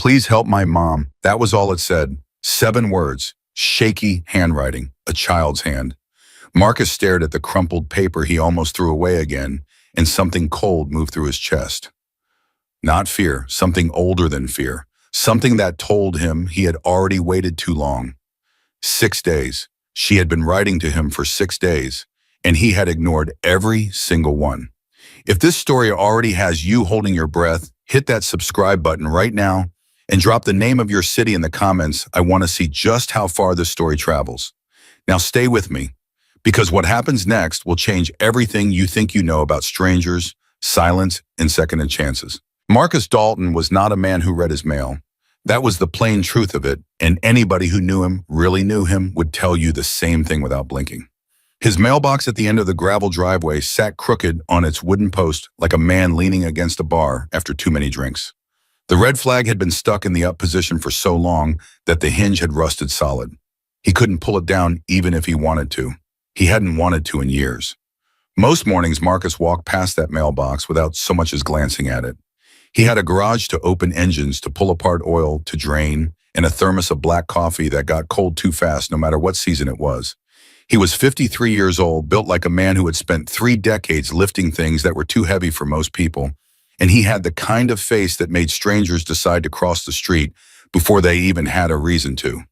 Please help my mom. That was all it said. 7 words. Shaky handwriting. A child's hand. Marcus stared at the crumpled paper he almost threw away again, and something cold moved through his chest. Not fear, something older than fear. Something that told him he had already waited too long. 6 days. She had been writing to him for 6 days, and he had ignored every single one. If this story already has you holding your breath, hit that subscribe button right now and drop the name of your city in the comments. I want to see just how far this story travels. Now stay with me, because what happens next will change everything you think you know about strangers, silence, and second chances. Marcus Dalton was not a man who read his mail. That was the plain truth of it, and anybody who knew him, really knew him, would tell you the same thing without blinking. His mailbox at the end of the gravel driveway sat crooked on its wooden post like a man leaning against a bar after too many drinks. The red flag had been stuck in the up position for so long that the hinge had rusted solid. He couldn't pull it down even if he wanted to. He hadn't wanted to in years. Most mornings, Marcus walked past that mailbox without so much as glancing at it. He had a garage to open engines, to pull apart oil, to drain, and a thermos of black coffee that got cold too fast no matter what season it was. He was 53 years old, built like a man who had spent 3 decades lifting things that were too heavy for most people, and he had the kind of face that made strangers decide to cross the street before they even had a reason to.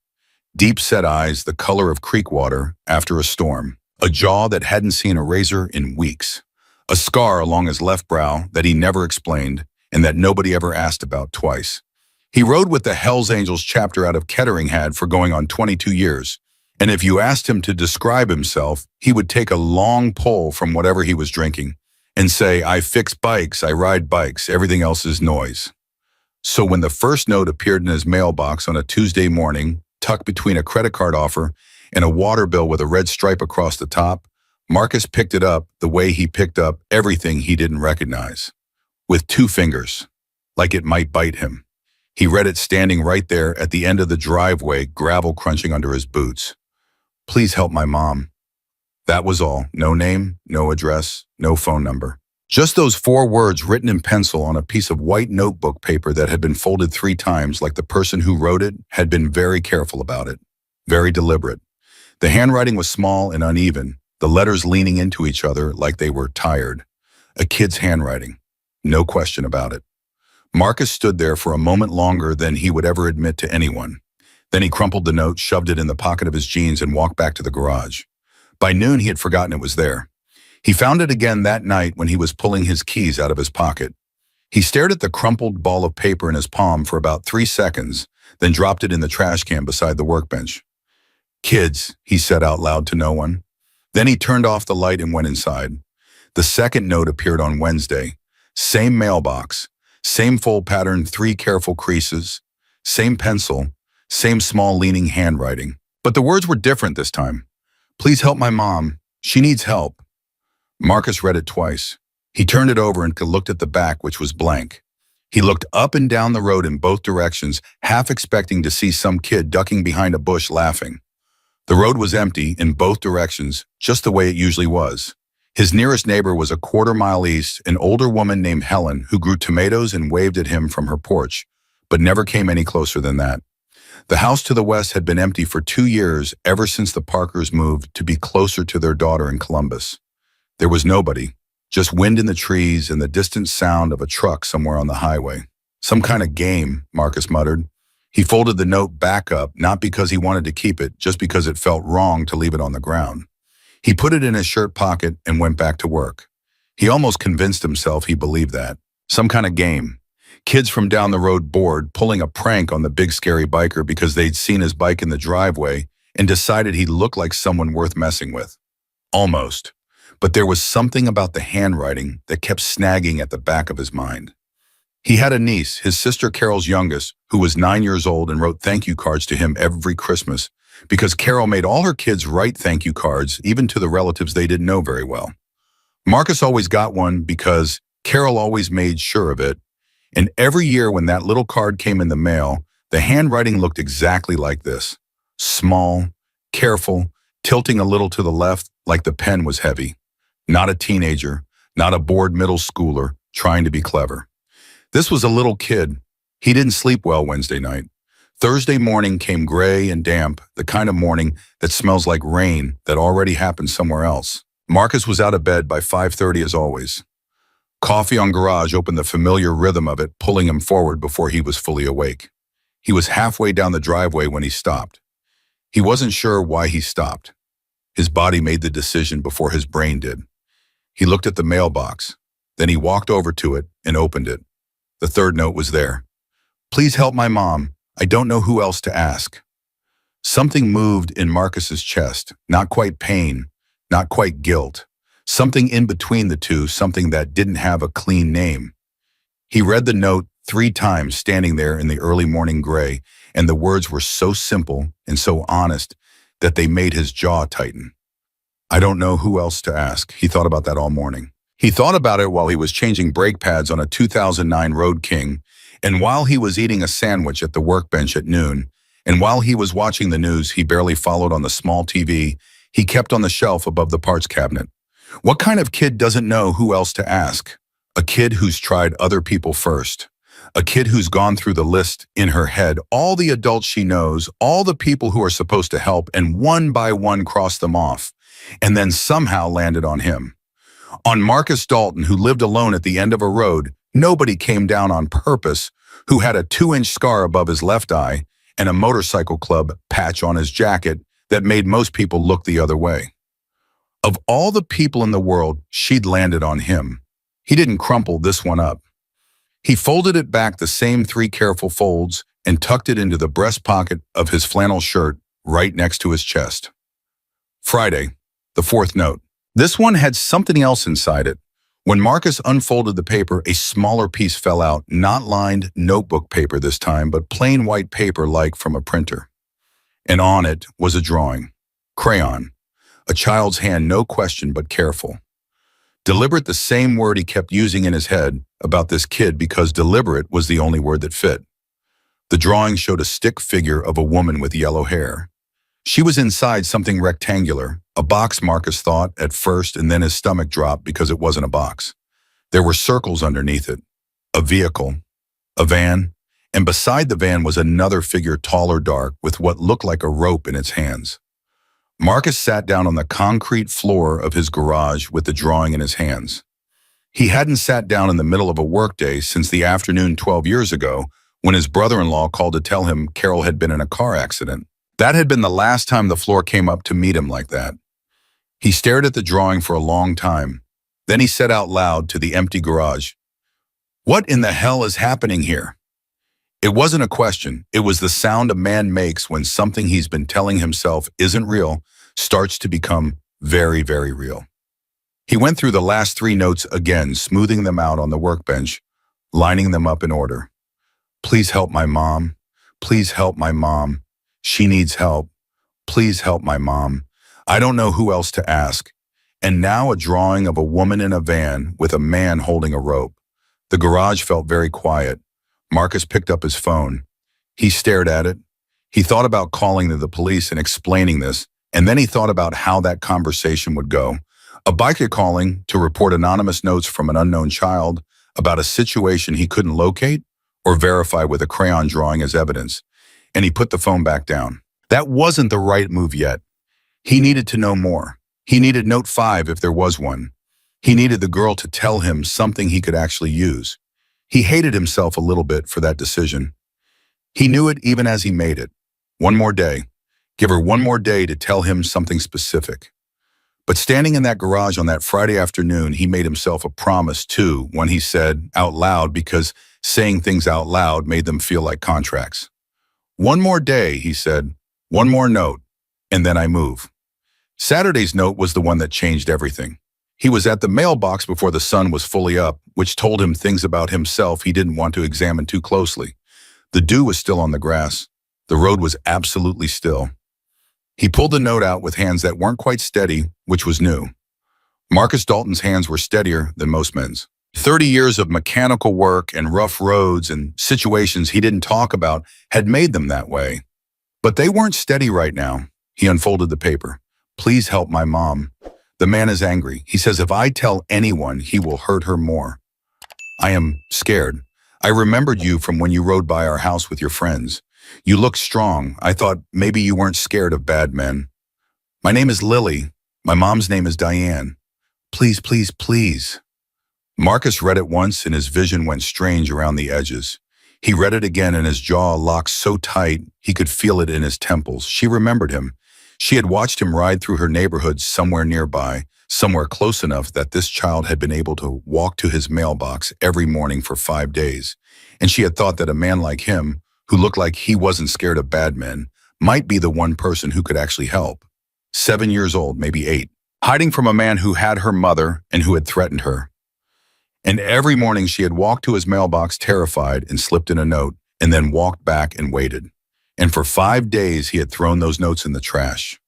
Deep-set eyes, the color of creek water after a storm, a jaw that hadn't seen a razor in weeks, a scar along his left brow that he never explained and that nobody ever asked about twice. He rode with the Hells Angels chapter out of Kettering had for going on 22 years, and if you asked him to describe himself, he would take a long pull from whatever he was drinking and say, "I fix bikes, I ride bikes, everything else is noise." So when the first note appeared in his mailbox on a Tuesday morning, tucked between a credit card offer and a water bill with a red stripe across the top, Marcus picked it up the way he picked up everything he didn't recognize. With 2 fingers, like it might bite him. He read it standing right there at the end of the driveway, gravel crunching under his boots. Please help my mom. That was all. No name, no address, no phone number. Just those 4 words written in pencil on a piece of white notebook paper that had been folded 3 times, like the person who wrote it had been very careful about it, very deliberate. The handwriting was small and uneven, the letters leaning into each other like they were tired. A kid's handwriting. No question about it. Marcus stood there for a moment longer than he would ever admit to anyone. Then he crumpled the note, shoved it in the pocket of his jeans, and walked back to the garage. By noon, he had forgotten it was there. He found it again that night when he was pulling his keys out of his pocket. He stared at the crumpled ball of paper in his palm for about 3 seconds, then dropped it in the trash can beside the workbench. "Kids," he said out loud to no one. Then he turned off the light and went inside. The second note appeared on Wednesday. Same mailbox, same fold pattern, 3 careful creases, same pencil, same small leaning handwriting. But the words were different this time. Please help my mom. She needs help. Marcus read it twice. He turned it over and looked at the back, which was blank. He looked up and down the road in both directions, half expecting to see some kid ducking behind a bush laughing. The road was empty in both directions, just the way it usually was. His nearest neighbor was a 1/4 mile east, an older woman named Helen, who grew tomatoes and waved at him from her porch, but never came any closer than that. The house to the west had been empty for 2 years, ever since the Parkers moved to be closer to their daughter in Columbus. There was nobody, just wind in the trees and the distant sound of a truck somewhere on the highway. Some kind of game, Marcus muttered. He folded the note back up, not because he wanted to keep it, just because it felt wrong to leave it on the ground. He put it in his shirt pocket and went back to work. He almost convinced himself he believed that. Some kind of game. Kids from down the road bored, pulling a prank on the big scary biker because they'd seen his bike in the driveway and decided he looked like someone worth messing with. Almost. But there was something about the handwriting that kept snagging at the back of his mind. He had a niece, his sister Carol's youngest, who was 9 years old and wrote thank you cards to him every Christmas because Carol made all her kids write thank you cards, even to the relatives they didn't know very well. Marcus always got one because Carol always made sure of it, and every year when that little card came in the mail, the handwriting looked exactly like this. Small, careful, tilting a little to the left like the pen was heavy. Not a teenager, not a bored middle schooler trying to be clever. This was a little kid. He didn't sleep well Wednesday night. Thursday morning came gray and damp, the kind of morning that smells like rain that already happened somewhere else. Marcus was out of bed by 5:30 as always. Coffee on garage opened the familiar rhythm of it, pulling him forward before he was fully awake. He was halfway down the driveway when he stopped. He wasn't sure why he stopped. His body made the decision before his brain did. He looked at the mailbox. Then he walked over to it and opened it. The third note was there. Please help my mom. I don't know who else to ask. Something moved in Marcus's chest, not quite pain, not quite guilt. Something in between the two, something that didn't have a clean name. He read the note 3 times standing there in the early morning gray, and the words were so simple and so honest that they made his jaw tighten. I don't know who else to ask. He thought about that all morning. He thought about it while he was changing brake pads on a 2009 Road King, and while he was eating a sandwich at the workbench at noon, and while he was watching the news he barely followed on the small TV he kept on the shelf above the parts cabinet. What kind of kid doesn't know who else to ask? A kid who's tried other people first. A kid who's gone through the list in her head, all the adults she knows, all the people who are supposed to help, and one by one crossed them off, and then somehow landed on him. On Marcus Dalton, who lived alone at the end of a road, nobody came down on purpose, who had a 2-inch scar above his left eye and a motorcycle club patch on his jacket that made most people look the other way. Of all the people in the world, she'd landed on him. He didn't crumple this one up. He folded it back the same 3 careful folds and tucked it into the breast pocket of his flannel shirt right next to his chest. Friday, the 4th note. This one had something else inside it. When Marcus unfolded the paper, a smaller piece fell out, not lined notebook paper this time, but plain white paper like from a printer. And on it was a drawing. Crayon. A child's hand, no question, but careful. Deliberate, the same word he kept using in his head about this kid because deliberate was the only word that fit. The drawing showed a stick figure of a woman with yellow hair. She was inside something rectangular, a box Marcus thought at first, and then his stomach dropped because it wasn't a box. There were circles underneath it, a vehicle, a van, and beside the van was another figure, tall or dark, with what looked like a rope in its hands. Marcus sat down on the concrete floor of his garage with the drawing in his hands. He hadn't sat down in the middle of a workday since the afternoon 12 years ago when his brother-in-law called to tell him Carol had been in a car accident. That had been the last time the floor came up to meet him like that. He stared at the drawing for a long time. Then he said out loud to the empty garage, "What in the hell is happening here?" It wasn't a question. It was the sound a man makes when something he's been telling himself isn't real starts to become very, very real. He went through the last 3 notes again, smoothing them out on the workbench, lining them up in order. Please help my mom. Please help my mom. She needs help. Please help my mom. I don't know who else to ask. And now a drawing of a woman in a van with a man holding a rope. The garage felt very quiet. Marcus picked up his phone. He stared at it. He thought about calling to the police and explaining this, and then he thought about how that conversation would go. A biker calling to report anonymous notes from an unknown child about a situation he couldn't locate or verify with a crayon drawing as evidence. And he put the phone back down. That wasn't the right move yet. He needed to know more. He needed note 5 if there was one. He needed the girl to tell him something he could actually use. He hated himself a little bit for that decision. He knew it even as he made it. One more day. Give her one more day to tell him something specific. But standing in that garage on that Friday afternoon, he made himself a promise too, one he said out loud because saying things out loud made them feel like contracts. One more day, he said, one more note, and then I move. Saturday's note was the one that changed everything. He was at the mailbox before the sun was fully up, which told him things about himself he didn't want to examine too closely. The dew was still on the grass. The road was absolutely still. He pulled the note out with hands that weren't quite steady, which was new. Marcus Dalton's hands were steadier than most men's. 30 years of mechanical work and rough roads and situations he didn't talk about had made them that way. But they weren't steady right now. He unfolded the paper. Please help my mom. The man is angry. He says if I tell anyone, he will hurt her more. I am scared. I remembered you from when you rode by our house with your friends. You looked strong. I thought maybe you weren't scared of bad men. My name is Lily. My mom's name is Diane. Please, please, please. Marcus read it once and his vision went strange around the edges. He read it again and his jaw locked so tight he could feel it in his temples. She remembered him. She had watched him ride through her neighborhood somewhere nearby, somewhere close enough that this child had been able to walk to his mailbox every morning for 5 days. And she had thought that a man like him, who looked like he wasn't scared of bad men, might be the one person who could actually help. 7 years old, maybe 8, hiding from a man who had her mother and who had threatened her. And every morning she had walked to his mailbox terrified and slipped in a note and then walked back and waited. And for 5 days he had thrown those notes in the trash.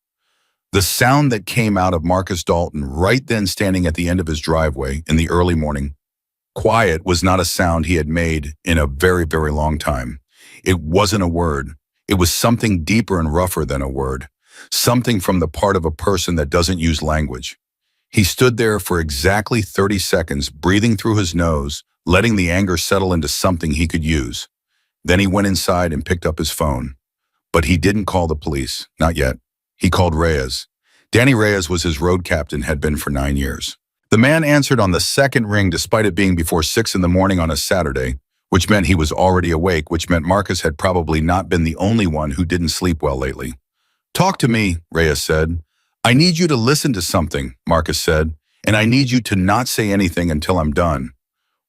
The sound that came out of Marcus Dalton right then standing at the end of his driveway in the early morning, quiet, was not a sound he had made in a very, very long time. It wasn't a word. It was something deeper and rougher than a word. Something from the part of a person that doesn't use language. He stood there for exactly 30 seconds, breathing through his nose, letting the anger settle into something he could use. Then he went inside and picked up his phone. But he didn't call the police, not yet. He called Reyes. Danny Reyes was his road captain, had been for 9 years. The man answered on the second ring despite it being before 6 in the morning on a Saturday, which meant he was already awake, which meant Marcus had probably not been the only one who didn't sleep well lately. "Talk to me," Reyes said. "I need you to listen to something," Marcus said, "and I need you to not say anything until I'm done."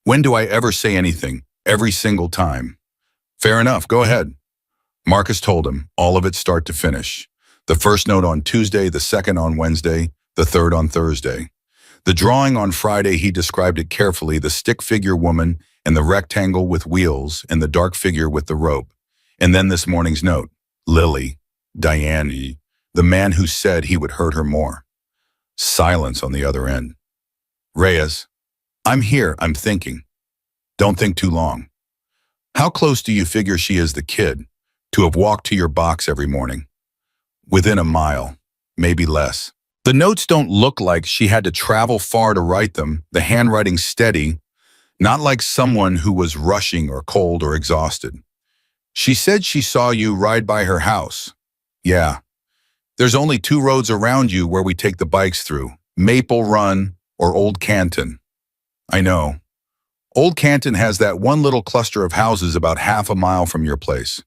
"When do I ever say anything?" "Every single time." "Fair enough, go ahead." Marcus told him, all of it start to finish. The first note on Tuesday, the second on Wednesday, the third on Thursday. The drawing on Friday, he described it carefully, the stick figure woman and the rectangle with wheels and the dark figure with the rope. And then this morning's note, Lily, Diane, the man who said he would hurt her more. Silence on the other end. "Reyes, I'm here, I'm thinking." "Don't think too long." "How close do you figure she is, the kid, to have walked to your box every morning?" "Within a mile, maybe less." The notes don't look like she had to travel far to write them, the handwriting steady, not like someone who was rushing or cold or exhausted. "She said she saw you ride by her house." "Yeah. There's only 2 roads around you where we take the bikes through, Maple Run or Old Canton." "I know. Old Canton has that one little cluster of houses about half a mile from your place.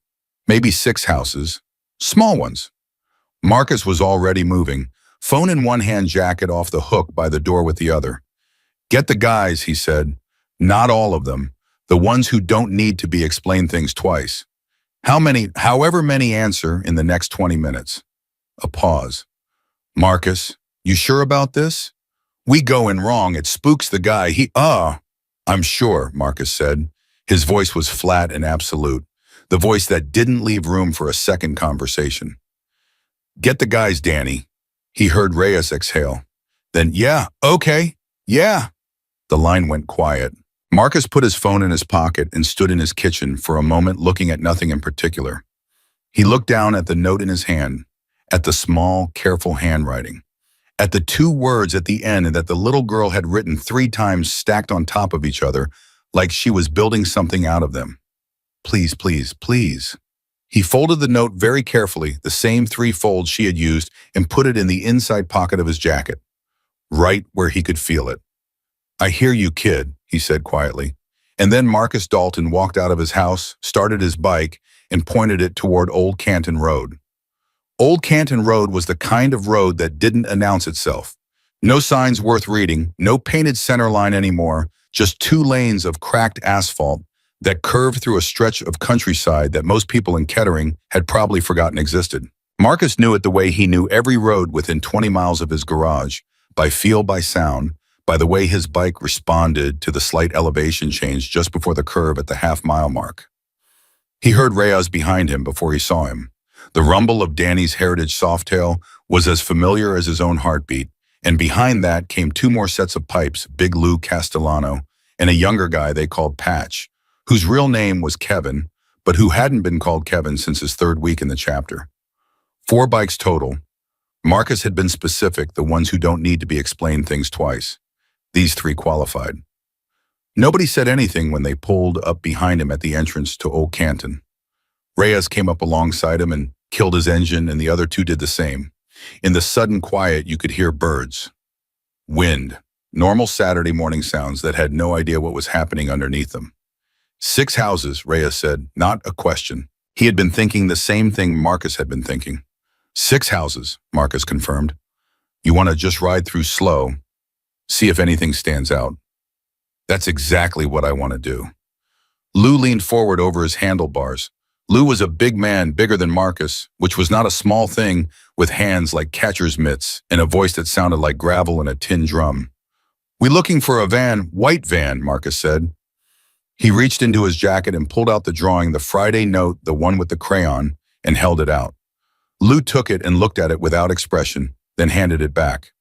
Maybe 6 houses. Small ones." Marcus was already moving, phone in one hand, jacket off the hook by the door with the other. "Get the guys," he said. "Not all of them. The ones who don't need to be explained things twice. However many answer in the next 20 minutes. A pause. "Marcus, you sure about this? We go in wrong. It spooks the guy. I'm sure," Marcus said. His voice was flat and absolute, the voice that didn't leave room for a second conversation. "Get the guys, Danny." He heard Reyes exhale. Then, "Yeah, okay, yeah." The line went quiet. Marcus put his phone in his pocket and stood in his kitchen for a moment, looking at nothing in particular. He looked down at the note in his hand, at the small, careful handwriting, at the 2 words at the end that the little girl had written 3 times stacked on top of each other, like she was building something out of them. "Please, please, please." He folded the note very carefully, the same 3 folds she had used, and put it in the inside pocket of his jacket, right where he could feel it. "I hear you, kid," he said quietly. And then Marcus Dalton walked out of his house, started his bike, and pointed it toward Old Canton Road. Old Canton Road was the kind of road that didn't announce itself. No signs worth reading, no painted center line anymore, just 2 lanes of cracked asphalt that curved through a stretch of countryside that most people in Kettering had probably forgotten existed. Marcus knew it the way he knew every road within 20 miles of his garage, by feel, by sound, by the way his bike responded to the slight elevation change just before the curve at the half-mile mark. He heard Reyes behind him before he saw him. The rumble of Danny's Heritage Softail was as familiar as his own heartbeat, and behind that came 2 more sets of pipes, Big Lou Castellano and a younger guy they called Patch, whose real name was Kevin, but who hadn't been called Kevin since his 3rd week in the chapter. 4 bikes total. Marcus had been specific, the ones who don't need to be explained things twice. These 3 qualified. Nobody said anything when they pulled up behind him at the entrance to Old Canton. Reyes came up alongside him and killed his engine, and the other two did the same. In the sudden quiet, you could hear birds, wind, normal Saturday morning sounds that had no idea what was happening underneath them. 6 houses, Reyes said, not a question. He had been thinking the same thing Marcus had been thinking. 6 houses, Marcus confirmed. You want to just ride through slow, see if anything stands out. That's exactly what I want to do. Lou leaned forward over his handlebars. Lou was a big man, bigger than Marcus, which was not a small thing, with hands like catcher's mitts and a voice that sounded like gravel in a tin drum. "We looking for a van, white van," Marcus said. He reached into his jacket and pulled out the drawing, the Friday note, the one with the crayon, and held it out. Lou took it and looked at it without expression, then handed it back.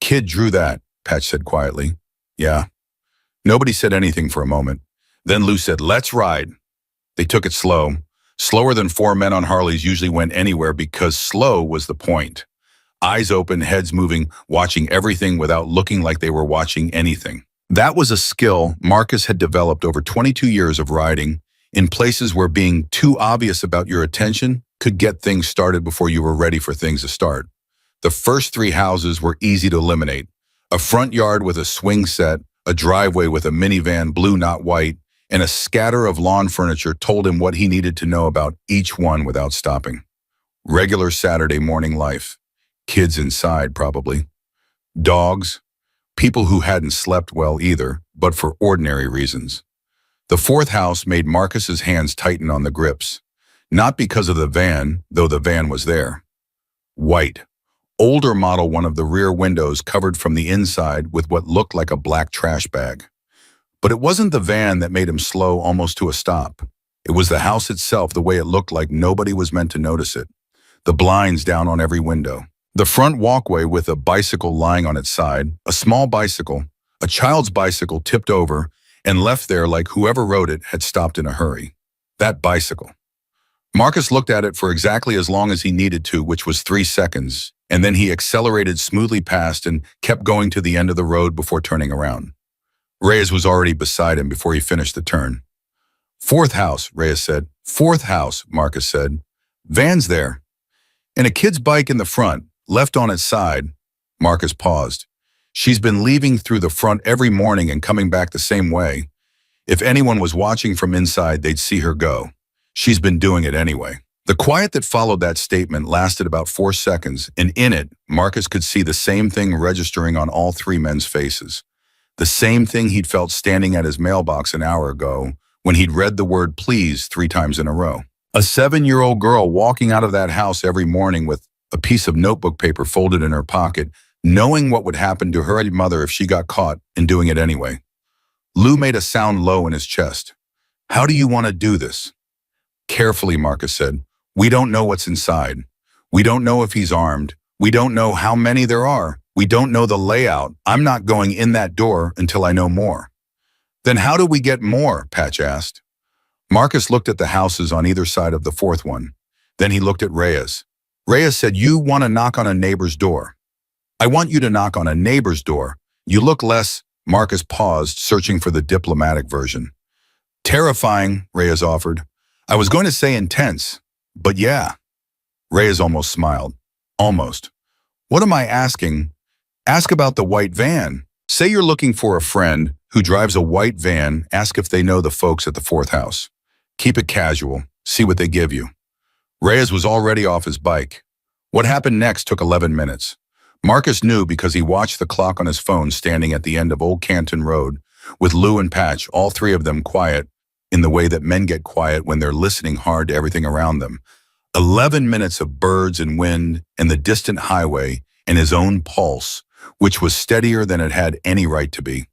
"Kid drew that," Patch said quietly. "Yeah." Nobody said anything for a moment. Then Lou said, "Let's ride." They took it slow. Slower than 4 men on Harleys usually went anywhere, because slow was the point. Eyes open, heads moving, watching everything without looking like they were watching anything. That was a skill Marcus had developed over 22 years of riding, in places where being too obvious about your attention could get things started before you were ready for things to start. The first 3 houses were easy to eliminate. A front yard with a swing set, a driveway with a minivan, blue not white, and a scatter of lawn furniture told him what he needed to know about each one without stopping. Regular Saturday morning life. Kids inside, probably. Dogs. People who hadn't slept well either, but for ordinary reasons. The 4th house made Marcus's hands tighten on the grips. Not because of the van, though the van was there. White. Older model, one of the rear windows covered from the inside with what looked like a black trash bag. But it wasn't the van that made him slow almost to a stop. It was the house itself, the way it looked like nobody was meant to notice it. The blinds down on every window. The front walkway with a bicycle lying on its side, a small bicycle, a child's bicycle tipped over and left there like whoever rode it had stopped in a hurry. That bicycle. Marcus looked at it for exactly as long as he needed to, which was 3 seconds, and then he accelerated smoothly past and kept going to the end of the road before turning around. Reyes was already beside him before he finished the turn. 4th house, Reyes said. 4th house, Marcus said. Van's there. And a kid's bike in the front, left on its side. Marcus paused. She's been leaving through the front every morning and coming back the same way. If anyone was watching from inside, they'd see her go. She's been doing it anyway. The quiet that followed that statement lasted about 4 seconds, and in it, Marcus could see the same thing registering on all 3 men's faces. The same thing he'd felt standing at his mailbox an hour ago when he'd read the word please 3 times in a row. A 7-year-old girl walking out of that house every morning with a piece of notebook paper folded in her pocket, knowing what would happen to her mother if she got caught and doing it anyway. Lou made a sound low in his chest. "How do you want to do this?" "Carefully," Marcus said. "We don't know what's inside. We don't know if he's armed. We don't know how many there are. We don't know the layout. I'm not going in that door until I know more." "Then how do we get more?" Patch asked. Marcus looked at the houses on either side of the 4th one. Then he looked at Reyes. Reyes said, "You want to knock on a neighbor's door." "I want you to knock on a neighbor's door. You look less—" Marcus paused, searching for the diplomatic version. "Terrifying," Reyes offered. "I was going to say intense, but yeah." Reyes almost smiled. Almost. "What am I asking?" "Ask about the white van. Say you're looking for a friend who drives a white van. Ask if they know the folks at the 4th house. Keep it casual. See what they give you." Reyes was already off his bike. What happened next took 11 minutes. Marcus knew because he watched the clock on his phone standing at the end of Old Canton Road, with Lou and Patch, all 3 of them quiet, in the way that men get quiet when they're listening hard to everything around them. 11 minutes of birds and wind and the distant highway and his own pulse, which was steadier than it had any right to be.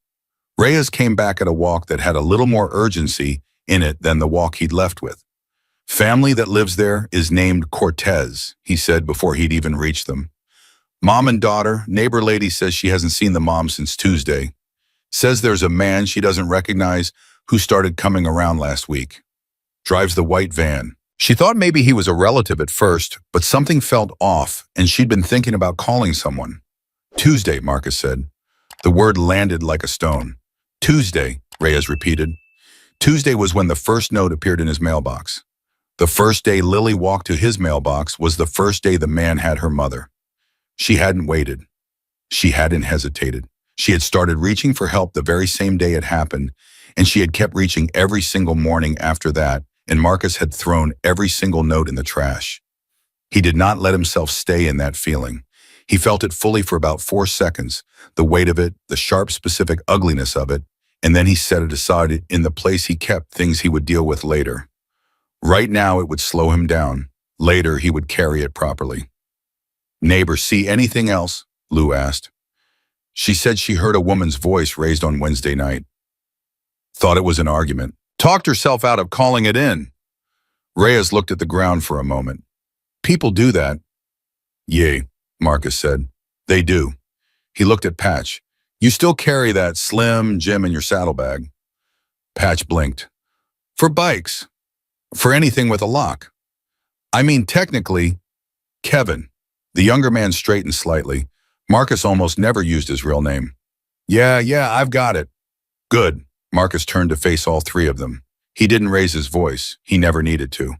Reyes came back at a walk that had a little more urgency in it than the walk he'd left with. "Family that lives there is named Cortez," he said before he'd even reached them. "Mom and daughter. Neighbor lady says she hasn't seen the mom since Tuesday. Says there's a man she doesn't recognize who started coming around last week. Drives the white van. She thought maybe he was a relative at first, but something felt off, and she'd been thinking about calling someone." "Tuesday," Marcus said. The word landed like a stone. "Tuesday. Reyes repeated. Tuesday was when the first note appeared in his mailbox. The first day Lily walked to his mailbox was the first day the man had her mother. She hadn't waited. She hadn't hesitated. She had started reaching for help the very same day it happened, and she had kept reaching every single morning after that, and Marcus had thrown every single note in the trash. He did not let himself stay in that feeling. He felt it fully for about 4 seconds, the weight of it, the sharp, specific ugliness of it, and then he set it aside in the place he kept things he would deal with later. Right now, it would slow him down. Later, he would carry it properly. "Neighbor, see anything else?" Lou asked. She said she heard a woman's voice raised on Wednesday night. Thought it was an argument. Talked herself out of calling it in. Reyes looked at the ground for a moment. "People do that." "Yeah," Marcus said. "They do." He looked at Patch. "You still carry that Slim Jim in your saddlebag?" Patch blinked. "For bikes. For anything with a lock. I mean, technically, Kevin." The younger man straightened slightly. Marcus almost never used his real name. Yeah, I've got it." "Good." Marcus turned to face all three of them. He didn't raise his voice. He never needed to.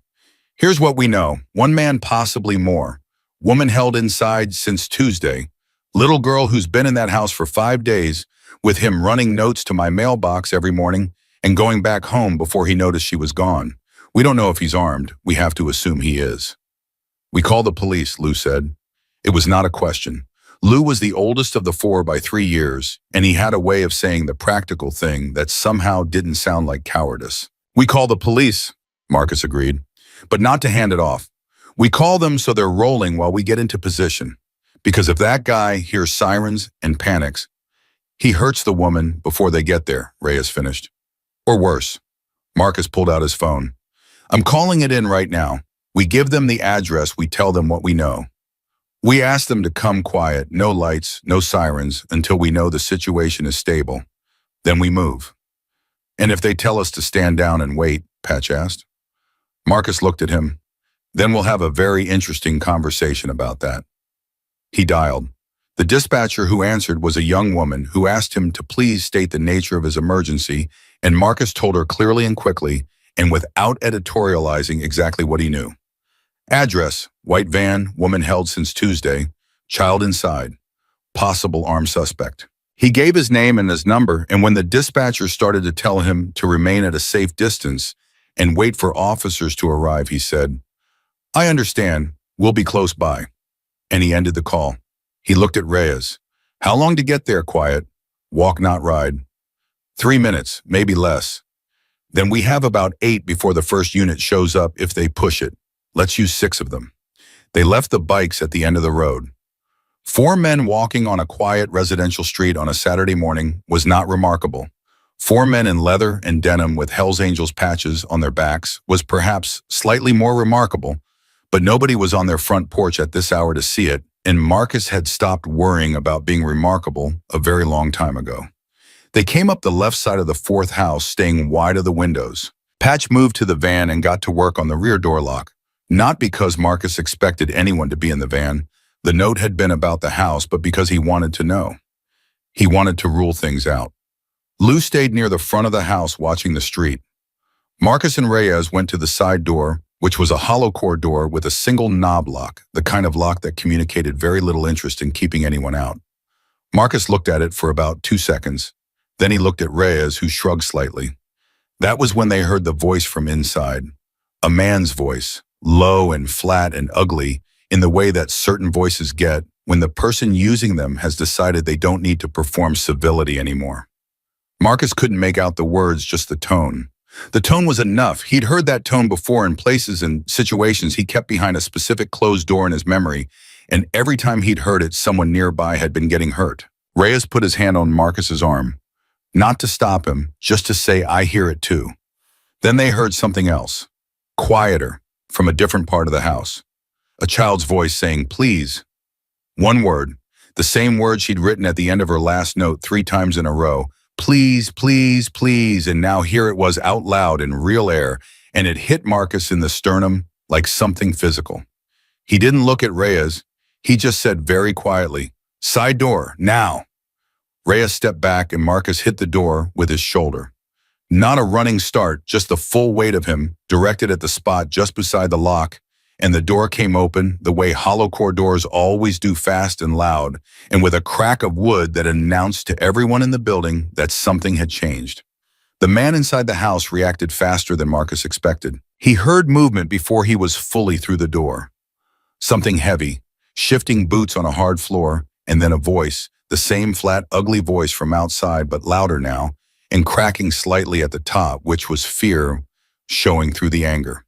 "Here's what we know. One man, possibly more. Woman held inside since Tuesday. Little girl who's been in that house for 5 days, with him running notes to my mailbox every morning and going back home before he noticed she was gone. We don't know if he's armed. We have to assume he is." "We call the police," Lou said. It was not a question. Lou was the oldest of the 4 by 3 years, and he had a way of saying the practical thing that somehow didn't sound like cowardice. "We call the police," Marcus agreed, "but not to hand it off. We call them so they're rolling while we get into position. Because if that guy hears sirens and panics, he hurts the woman before they get there," Reyes finished. "Or worse." Marcus pulled out his phone. "I'm calling it in right now. We give them the address, we tell them what we know. We ask them to come quiet, no lights, no sirens, until we know the situation is stable. Then we move." "And if they tell us to stand down and wait?" Patch asked. Marcus looked at him. "Then we'll have a very interesting conversation about that." He dialed. The dispatcher who answered was a young woman who asked him to please state the nature of his emergency, and Marcus told her clearly and quickly, and without editorializing, exactly what he knew. Address: white van, woman held since Tuesday, child inside, possible armed suspect. He gave his name and his number, and when the dispatcher started to tell him to remain at a safe distance and wait for officers to arrive, he said, "I understand, we'll be close by." And he ended the call. He looked at Reyes. "How long to get there, quiet? Walk, not ride." 3 minutes, maybe less. Then we have about 8 before the first unit shows up if they push it. Let's use 6 of them. They left the bikes at the end of the road. 4 men walking on a quiet residential street on a Saturday morning was not remarkable. 4 men in leather and denim with Hells Angels patches on their backs was perhaps slightly more remarkable, but nobody was on their front porch at this hour to see it, and Marcus had stopped worrying about being remarkable a very long time ago. They came up the left side of the 4th house, staying wide of the windows. Patch moved to the van and got to work on the rear door lock. Not because Marcus expected anyone to be in the van. The note had been about the house, but because he wanted to know. He wanted to rule things out. Lou stayed near the front of the house watching the street. Marcus and Reyes went to the side door, which was a hollow core door with a single knob lock, the kind of lock that communicated very little interest in keeping anyone out. Marcus looked at it for about 2 seconds. Then he looked at Reyes, who shrugged slightly. That was when they heard the voice from inside. A man's voice, low and flat and ugly, in the way that certain voices get when the person using them has decided they don't need to perform civility anymore. Marcus couldn't make out the words, just the tone. The tone was enough. He'd heard that tone before in places and situations he kept behind a specific closed door in his memory, and every time he'd heard it, someone nearby had been getting hurt. Reyes put his hand on Marcus's arm. Not to stop him, just to say, "I hear it too." Then they heard something else, quieter, from a different part of the house. A child's voice saying, "Please." One word, the same word she'd written at the end of her last note 3 times in a row. "Please, please, please," and now here it was out loud in real air, and it hit Marcus in the sternum like something physical. He didn't look at Reyes. He just said very quietly, "Side door, now." Reyes stepped back and Marcus hit the door with his shoulder. Not a running start, just the full weight of him, directed at the spot just beside the lock, and the door came open the way hollow core doors always do, fast and loud, and with a crack of wood that announced to everyone in the building that something had changed. The man inside the house reacted faster than Marcus expected. He heard movement before he was fully through the door. Something heavy, shifting boots on a hard floor, and then a voice, the same flat, ugly voice from outside but louder now, and cracking slightly at the top, which was fear showing through the anger.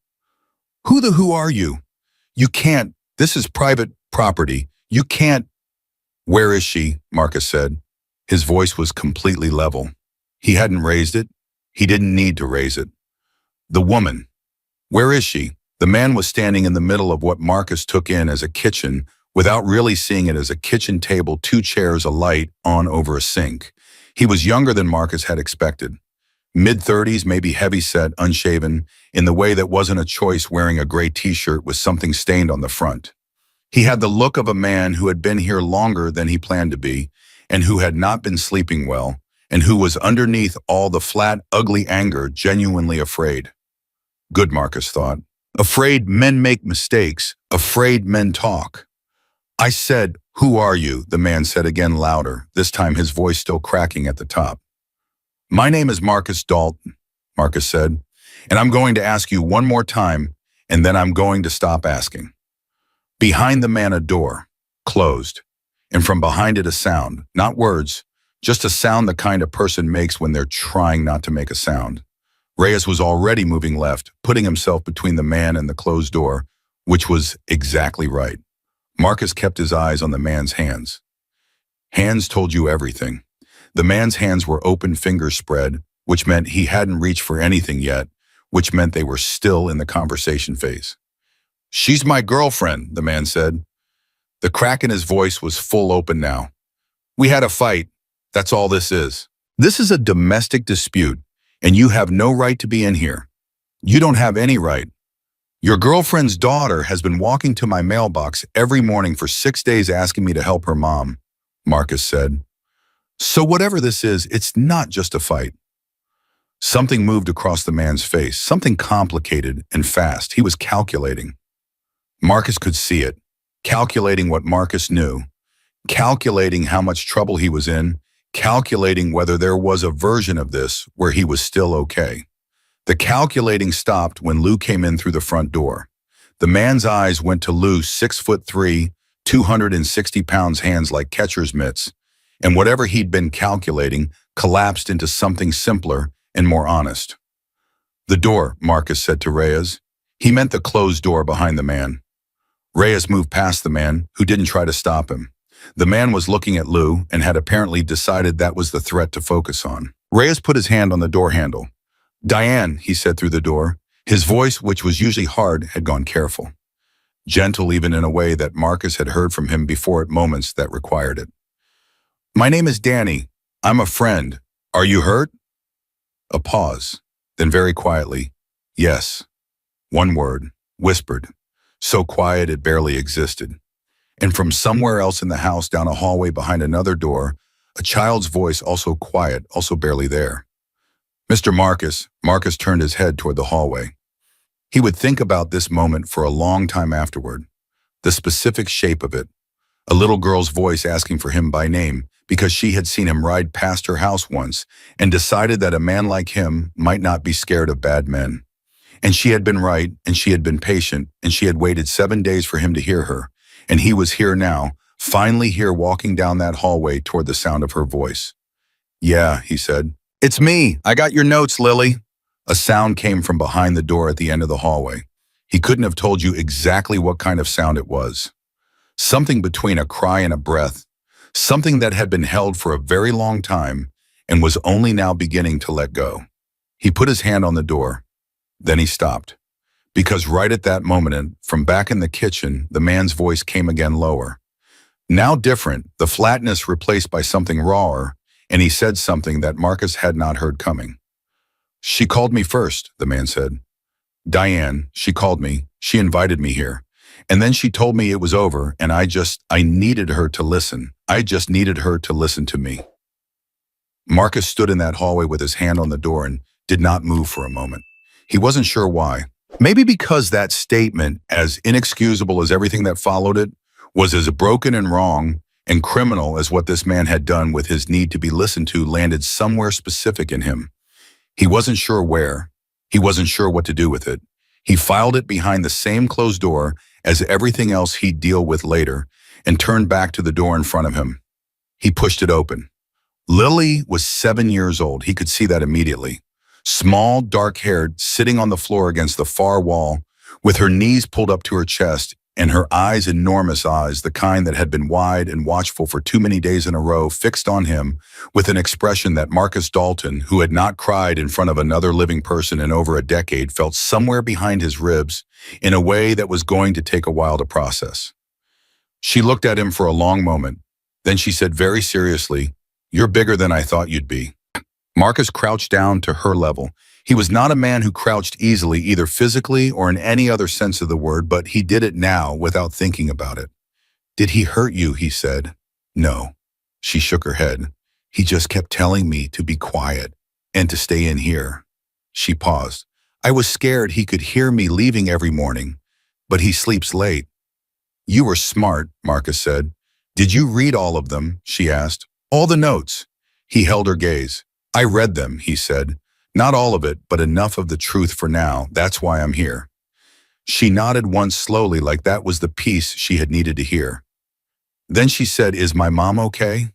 Who are you? You can't. This is private property. You can't. Where is she? Marcus said. His voice was completely level. He hadn't raised it. He didn't need to raise it. The woman. Where is she? The man was standing in the middle of what Marcus took in as a kitchen without really seeing it as a kitchen table, 2 chairs, a light on over a sink. He was younger than Marcus had expected. Mid-30s, maybe heavy-set, unshaven, in the way that wasn't a choice, wearing a gray t-shirt with something stained on the front. He had the look of a man who had been here longer than he planned to be, and who had not been sleeping well, and who was underneath all the flat, ugly anger, genuinely afraid. Good, Marcus thought. Afraid men make mistakes, afraid men talk. I said, who are you? The man said again, louder, this time his voice still cracking at the top. My name is Marcus Dalton, Marcus said, and I'm going to ask you one more time, and then I'm going to stop asking. Behind the man a door, closed, and from behind it a sound, not words, just a sound the kind a person makes when they're trying not to make a sound. Reyes was already moving left, putting himself between the man and the closed door, which was exactly right. Marcus kept his eyes on the man's hands. Hands told you everything. The man's hands were open, fingers spread, which meant he hadn't reached for anything yet, which meant they were still in the conversation phase. She's my girlfriend, the man said. The crack in his voice was full open now. We had a fight. That's all this is. This is a domestic dispute, and you have no right to be in here. You don't have any right. Your girlfriend's daughter has been walking to my mailbox every morning for 6 days asking me to help her mom, Marcus said. So whatever this is, it's not just a fight. Something moved across the man's face, something complicated and fast. He was calculating. Marcus could see it, calculating what Marcus knew, calculating how much trouble he was in, calculating whether there was a version of this where he was still okay. The calculating stopped when Lou came in through the front door. The man's eyes went to Lou's 6'3", 260 pounds hands like catcher's mitts, and whatever he'd been calculating collapsed into something simpler and more honest. The door, Marcus said to Reyes. He meant the closed door behind the man. Reyes moved past the man, who didn't try to stop him. The man was looking at Lou and had apparently decided that was the threat to focus on. Reyes put his hand on the door handle. Diane, he said through the door. His voice, which was usually hard, had gone careful. Gentle even in a way that Marcus had heard from him before at moments that required it. My name is Danny. I'm a friend. Are you hurt? A pause. Then very quietly, yes. One word, whispered, so quiet it barely existed. And from somewhere else in the house down a hallway behind another door, a child's voice, also quiet, also barely there. Mr. Marcus. Marcus turned his head toward the hallway. He would think about this moment for a long time afterward. The specific shape of it. A little girl's voice asking for him by name because she had seen him ride past her house once and decided that a man like him might not be scared of bad men. And she had been right, and she had been patient, and she had waited 7 days for him to hear her. And he was here now, finally here, walking down that hallway toward the sound of her voice. Yeah, he said. It's me. I got your notes, Lily. A sound came from behind the door at the end of the hallway. He couldn't have told you exactly what kind of sound it was. Something between a cry and a breath. Something that had been held for a very long time and was only now beginning to let go. He put his hand on the door. Then he stopped. Because right at that moment, from back in the kitchen, the man's voice came again lower. Now different, the flatness replaced by something rawer, and he said something that Marcus had not heard coming. She called me first, the man said. Diane, she called me. She invited me here. And then she told me it was over, and I needed her to listen. I just needed her to listen to me. Marcus stood in that hallway with his hand on the door and did not move for a moment. He wasn't sure why. Maybe because that statement, as inexcusable as everything that followed it, was as broken and wrong and criminal as what this man had done with his need to be listened to landed somewhere specific in him. He wasn't sure where. He wasn't sure what to do with it. He filed it behind the same closed door as everything else he'd deal with later and turned back to the door in front of him. He pushed it open. Lily was 7 years old. He could see that immediately. Small, dark-haired, sitting on the floor against the far wall, with her knees pulled up to her chest and her eyes, enormous eyes, the kind that had been wide and watchful for too many days in a row, fixed on him with an expression that Marcus Dalton, who had not cried in front of another living person in over a decade, felt somewhere behind his ribs in a way that was going to take a while to process. She looked at him for a long moment. Then she said very seriously, "You're bigger than I thought you'd be." Marcus crouched down to her level. He was not a man who crouched easily, either physically or in any other sense of the word, but he did it now without thinking about it. "Did he hurt you?" he said. "No." She shook her head. "He just kept telling me to be quiet and to stay in here." She paused. "I was scared he could hear me leaving every morning, but he sleeps late." "You were smart," Marcus said. "Did you read all of them?" she asked. "All the notes?" He held her gaze. "I read them," he said. "Not all of it, but enough of the truth for now. That's why I'm here." She nodded once slowly, like that was the piece she had needed to hear. Then she said, "Is my mom okay?"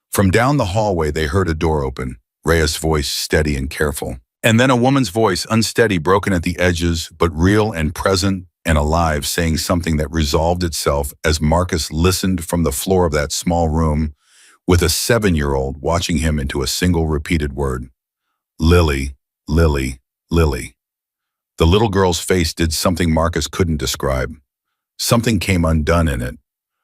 From down the hallway, they heard a door open, Rhea's voice steady and careful. And then a woman's voice, unsteady, broken at the edges, but real and present and alive, saying something that resolved itself as Marcus listened from the floor of that small room, with a 7-year-old watching him into a single repeated word. "Lily, Lily, Lily." The little girl's face did something Marcus couldn't describe. Something came undone in it.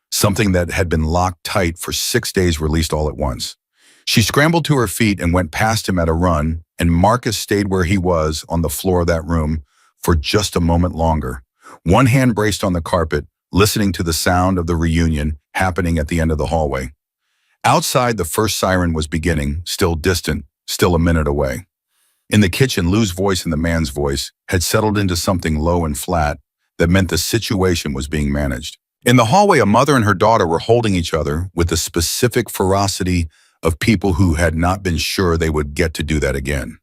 Something that had been locked tight for 6 days released all at once. She scrambled to her feet and went past him at a run, and Marcus stayed where he was on the floor of that room for just a moment longer. One hand braced on the carpet, listening to the sound of the reunion happening at the end of the hallway. Outside, the first siren was beginning, still distant, still a minute away. In the kitchen, Lou's voice and the man's voice had settled into something low and flat that meant the situation was being managed. In the hallway, a mother and her daughter were holding each other with the specific ferocity of people who had not been sure they would get to do that again.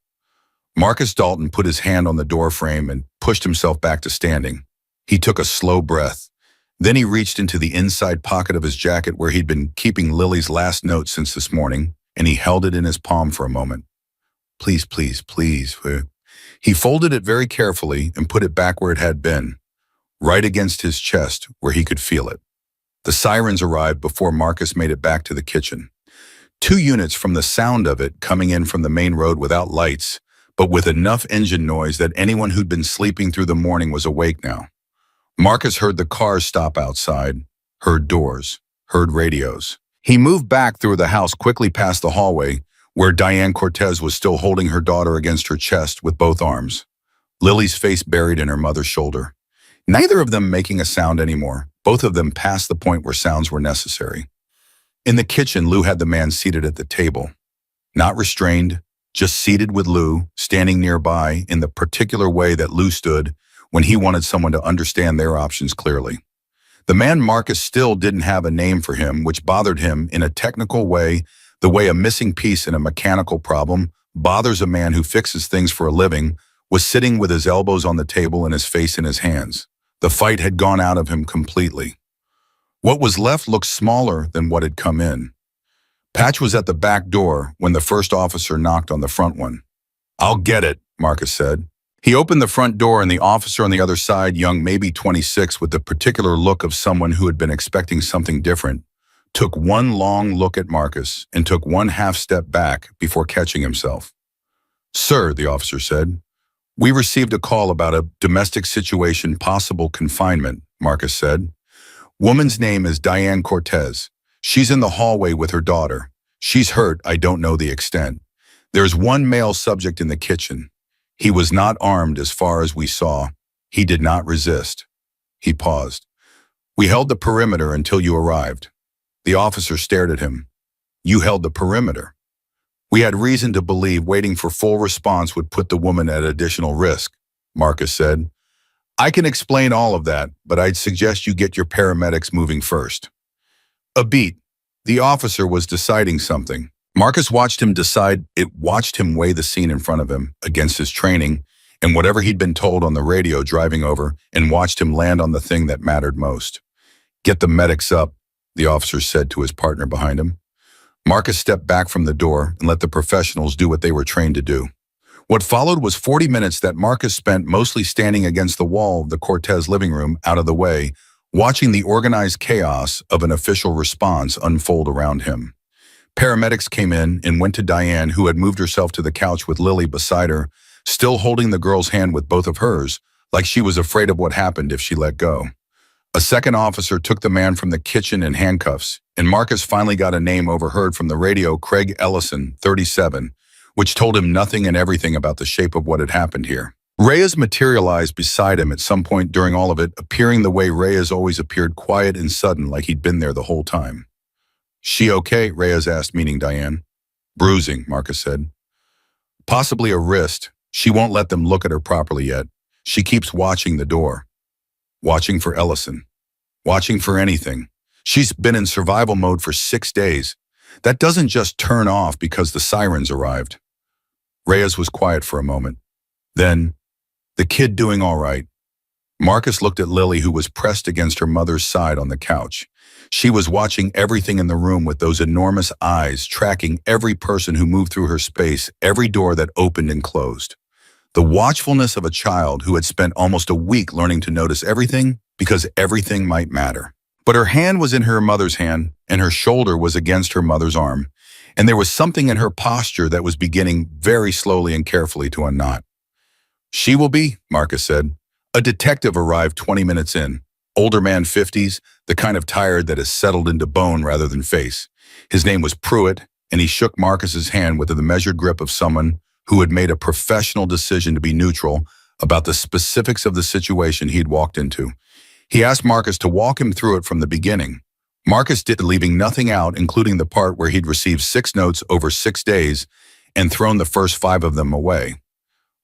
Marcus Dalton put his hand on the door frame and pushed himself back to standing. He took a slow breath. Then he reached into the inside pocket of his jacket where he'd been keeping Lily's last note since this morning, and he held it in his palm for a moment. "Please, please, please." He folded it very carefully and put it back where it had been, right against his chest where he could feel it. The sirens arrived before Marcus made it back to the kitchen. 2 units from the sound of it coming in from the main road without lights, but with enough engine noise that anyone who'd been sleeping through the morning was awake now. Marcus heard the cars stop outside, heard doors, heard radios. He moved back through the house, quickly past the hallway, where Diane Cortez was still holding her daughter against her chest with both arms, Lily's face buried in her mother's shoulder. Neither of them making a sound anymore, both of them past the point where sounds were necessary. In the kitchen, Lou had the man seated at the table. Not restrained, just seated with Lou, standing nearby in the particular way that Lou stood when he wanted someone to understand their options clearly. The man Marcus still didn't have a name for him, which bothered him in a technical way, the way a missing piece in a mechanical problem bothers a man who fixes things for a living, was sitting with his elbows on the table and his face in his hands. The fight had gone out of him completely. What was left looked smaller than what had come in. Patch was at the back door when the first officer knocked on the front one. "I'll get it," Marcus said. He opened the front door, and the officer on the other side, young, maybe 26, with the particular look of someone who had been expecting something different, took one long look at Marcus and took one half step back before catching himself. "Sir," the officer said, "we received a call about a domestic situation, possible confinement," Marcus said. "Woman's name is Diane Cortez. She's in the hallway with her daughter. She's hurt, I don't know the extent. There's one male subject in the kitchen. He was not armed as far as we saw. He did not resist." He paused. "We held the perimeter until you arrived." The officer stared at him. "You held the perimeter?" We had reason to believe waiting for full response would put the woman at additional risk, Marcus said. I can explain all of that, but I'd suggest you get your paramedics moving first. A beat. The officer was deciding something. Marcus watched him decide. It watched him weigh the scene in front of him against his training and whatever he'd been told on the radio driving over, and watched him land on the thing that mattered most. Get the medics up, the officer said to his partner behind him. Marcus stepped back from the door and let the professionals do what they were trained to do. What followed was 40 minutes that Marcus spent mostly standing against the wall of the Cortez living room out of the way, watching the organized chaos of an official response unfold around him. Paramedics came in and went to Diane, who had moved herself to the couch with Lily beside her, still holding the girl's hand with both of hers, like she was afraid of what happened if she let go. A second officer took the man from the kitchen in handcuffs, and Marcus finally got a name overheard from the radio, Craig Ellison, 37, which told him nothing and everything about the shape of what had happened here. Reyes materialized beside him at some point during all of it, appearing the way Reyes always appeared, quiet and sudden, like he'd been there the whole time. She okay? Reyes asked, meaning Diane. Bruising, Marcus said. Possibly a wrist. She won't let them look at her properly yet. She keeps watching the door. Watching for Ellison. Watching for anything. She's been in survival mode for 6 days. That doesn't just turn off because the sirens arrived. Reyes was quiet for a moment. Then, the kid doing all right. Marcus looked at Lily, who was pressed against her mother's side on the couch. She was watching everything in the room with those enormous eyes, tracking every person who moved through her space, every door that opened and closed. The watchfulness of a child who had spent almost a week learning to notice everything because everything might matter. But her hand was in her mother's hand, and her shoulder was against her mother's arm, and there was something in her posture that was beginning very slowly and carefully to unknot. She will be, Marcus said. A detective arrived 20 minutes in. Older man, 50s, the kind of tired that has settled into bone rather than face. His name was Pruitt, and he shook Marcus's hand with the measured grip of someone who had made a professional decision to be neutral about the specifics of the situation he'd walked into. He asked Marcus to walk him through it from the beginning. Marcus did, leaving nothing out, including the part where he'd received 6 notes over 6 days and thrown the first 5 of them away.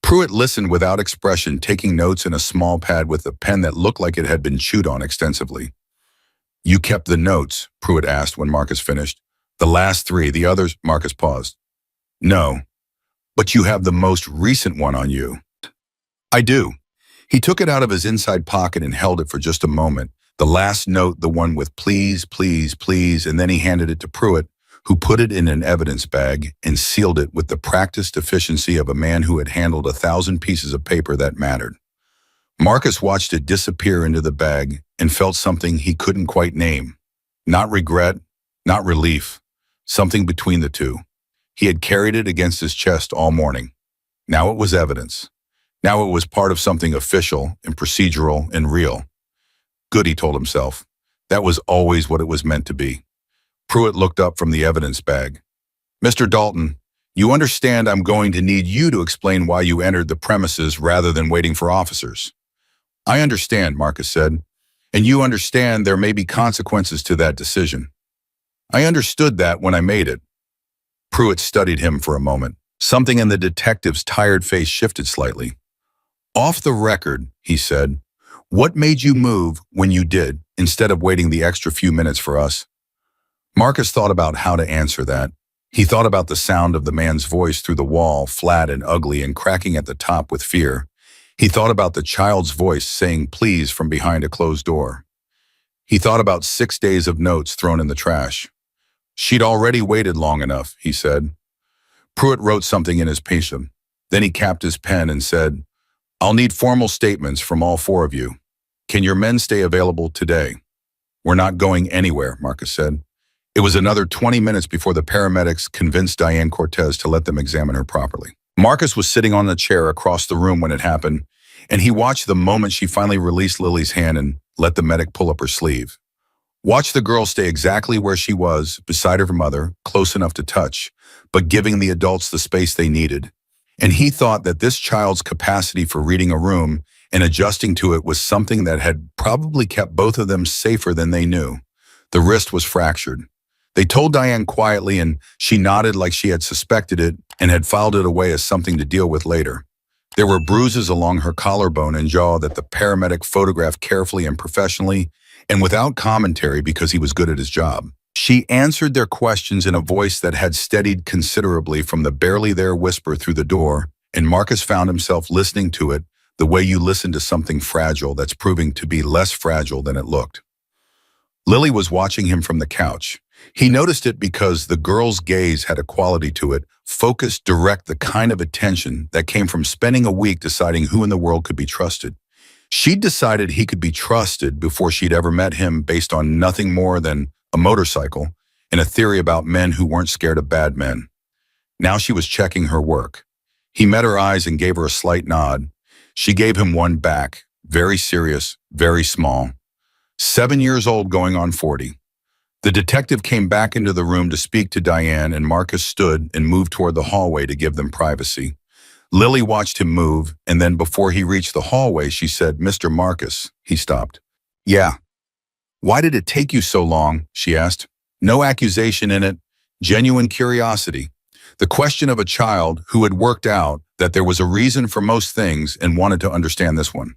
Pruitt listened without expression, taking notes in a small pad with a pen that looked like it had been chewed on extensively. You kept the notes? Pruitt asked when Marcus finished. The last 3, the others? Marcus paused. No. But you have the most recent one on you. I do. He took it out of his inside pocket and held it for just a moment. The last note, the one with please, please, please, and then he handed it to Pruitt, who put it in an evidence bag and sealed it with the practiced efficiency of a man who had handled 1,000 pieces of paper that mattered. Marcus watched it disappear into the bag and felt something he couldn't quite name. Not regret, not relief, something between the two. He had carried it against his chest all morning. Now it was evidence. Now it was part of something official and procedural and real. Good, he told himself. That was always what it was meant to be. Pruitt looked up from the evidence bag. Mr. Dalton, you understand I'm going to need you to explain why you entered the premises rather than waiting for officers. I understand, Marcus said, and you understand there may be consequences to that decision. I understood that when I made it. Pruitt studied him for a moment. Something in the detective's tired face shifted slightly. Off the record, he said, what made you move when you did, instead of waiting the extra few minutes for us? Marcus thought about how to answer that. He thought about the sound of the man's voice through the wall, flat and ugly and cracking at the top with fear. He thought about the child's voice saying please from behind a closed door. He thought about 6 days of notes thrown in the trash. She'd already waited long enough, he said. Pruitt wrote something in his patient. Then he capped his pen and said, I'll need formal statements from all 4 of you. Can your men stay available today? We're not going anywhere, Marcus said. It was another 20 minutes before the paramedics convinced Diane Cortez to let them examine her properly. Marcus was sitting on the chair across the room when it happened, and he watched the moment she finally released Lily's hand and let the medic pull up her sleeve. Watched the girl stay exactly where she was, beside her mother, close enough to touch, but giving the adults the space they needed. And he thought that this child's capacity for reading a room and adjusting to it was something that had probably kept both of them safer than they knew. The wrist was fractured. They told Diane quietly, and she nodded like she had suspected it and had filed it away as something to deal with later. There were bruises along her collarbone and jaw that the paramedic photographed carefully and professionally, and without commentary because he was good at his job. She answered their questions in a voice that had steadied considerably from the barely there whisper through the door, and Marcus found himself listening to it the way you listen to something fragile that's proving to be less fragile than it looked. Lily was watching him from the couch. He noticed it because the girl's gaze had a quality to it, focused, direct, the kind of attention that came from spending a week deciding who in the world could be trusted. She'd decided he could be trusted before she'd ever met him based on nothing more than a motorcycle and a theory about men who weren't scared of bad men. Now she was checking her work. He met her eyes and gave her a slight nod. She gave him one back, very serious, very small. 7 years old going on 40. The detective came back into the room to speak to Diane, and Marcus stood and moved toward the hallway to give them privacy. Lily watched him move, and then before he reached the hallway, she said, "Mr. Marcus." He stopped. "Yeah." "Why did it take you so long?" she asked. No accusation in it, genuine curiosity. The question of a child who had worked out that there was a reason for most things and wanted to understand this one.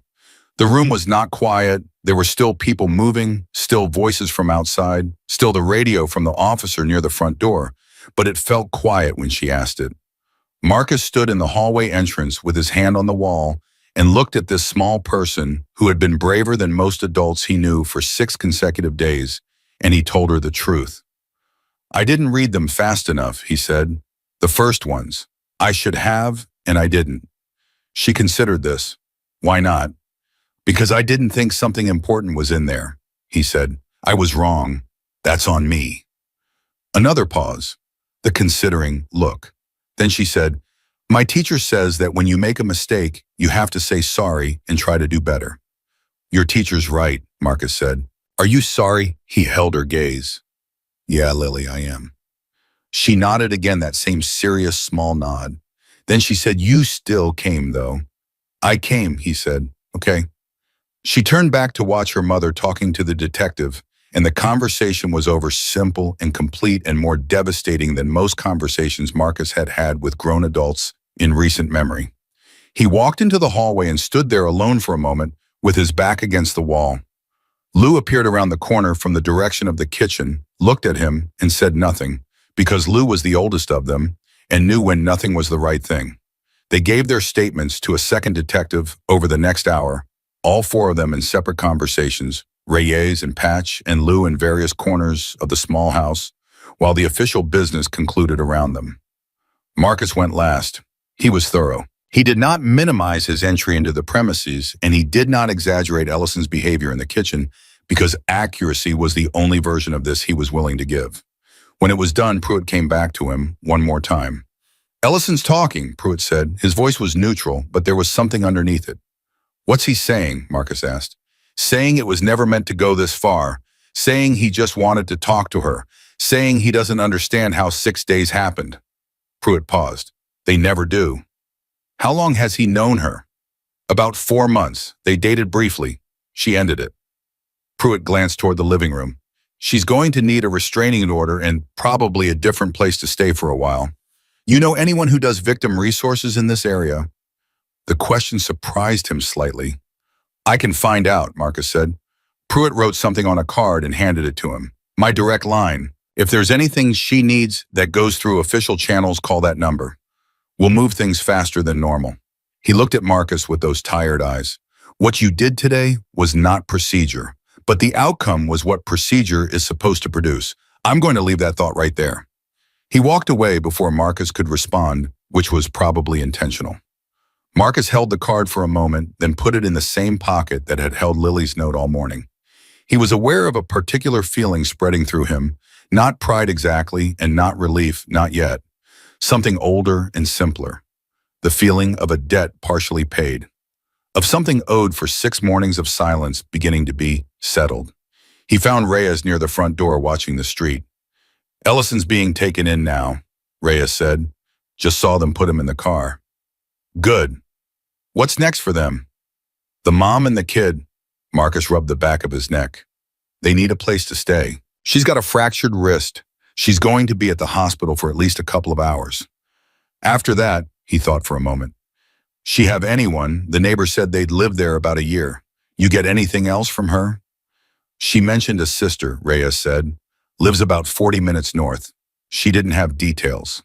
The room was not quiet. There were still people moving, still voices from outside, still the radio from the officer near the front door, but it felt quiet when she asked it. Marcus stood in the hallway entrance with his hand on the wall and looked at this small person who had been braver than most adults he knew for 6 consecutive days, and he told her the truth. "I didn't read them fast enough," he said. "The first ones. I should have, and I didn't." She considered this. "Why not?" "Because I didn't think something important was in there," he said. "I was wrong. That's on me." Another pause. The considering look. Then she said, "My teacher says that when you make a mistake, you have to say sorry and try to do better." "Your teacher's right," Marcus said. "Are you sorry?" He held her gaze. "Yeah, Lily, I am." She nodded again, that same serious small nod. Then she said, "You still came, though." "I came," he said. "Okay." She turned back to watch her mother talking to the detective, and the conversation was over, simple and complete and more devastating than most conversations Marcus had had with grown adults in recent memory. He walked into the hallway and stood there alone for a moment with his back against the wall. Lou appeared around the corner from the direction of the kitchen, looked at him, and said nothing, because Lou was the oldest of them and knew when nothing was the right thing. They gave their statements to a second detective over the next hour, all 4 of them in separate conversations, Reyes and Patch and Lou in various corners of the small house, while the official business concluded around them. Marcus went last. He was thorough. He did not minimize his entry into the premises, and he did not exaggerate Ellison's behavior in the kitchen, because accuracy was the only version of this he was willing to give. When it was done, Pruitt came back to him one more time. "Ellison's talking," Pruitt said. His voice was neutral, but there was something underneath it. "What's he saying?" Marcus asked. "Saying it was never meant to go this far. Saying he just wanted to talk to her. Saying he doesn't understand how 6 days happened." Pruitt paused. "They never do." "How long has he known her?" "About 4 months. They dated briefly." She ended it. Pruitt glanced toward the living room. "She's going to need a restraining order and probably a different place to stay for a while. You know anyone who does victim resources in this area?" The question surprised him slightly. "I can find out," Marcus said. Pruitt wrote something on a card and handed it to him. "My direct line. If there's anything she needs that goes through official channels, call that number. We'll move things faster than normal." He looked at Marcus with those tired eyes. "What you did today was not procedure, but the outcome was what procedure is supposed to produce. I'm going to leave that thought right there." He walked away before Marcus could respond, which was probably intentional. Marcus held the card for a moment, then put it in the same pocket that had held Lily's note all morning. He was aware of a particular feeling spreading through him, not pride exactly, and not relief, not yet. Something older and simpler. The feeling of a debt partially paid. Of something owed for 6 mornings of silence beginning to be settled. He found Reyes near the front door watching the street. "Ellison's being taken in now," Reyes said. "Just saw them put him in the car." "Good. What's next for them?" "The mom and the kid." Marcus rubbed the back of his neck. "They need a place to stay. She's got a fractured wrist. She's going to be at the hospital for at least a couple of hours. After that, he thought for a moment. She have anyone? The neighbor said they'd lived there about a year. You get anything else from her? She mentioned a sister, Reyes said. Lives about 40 minutes north. She didn't have details.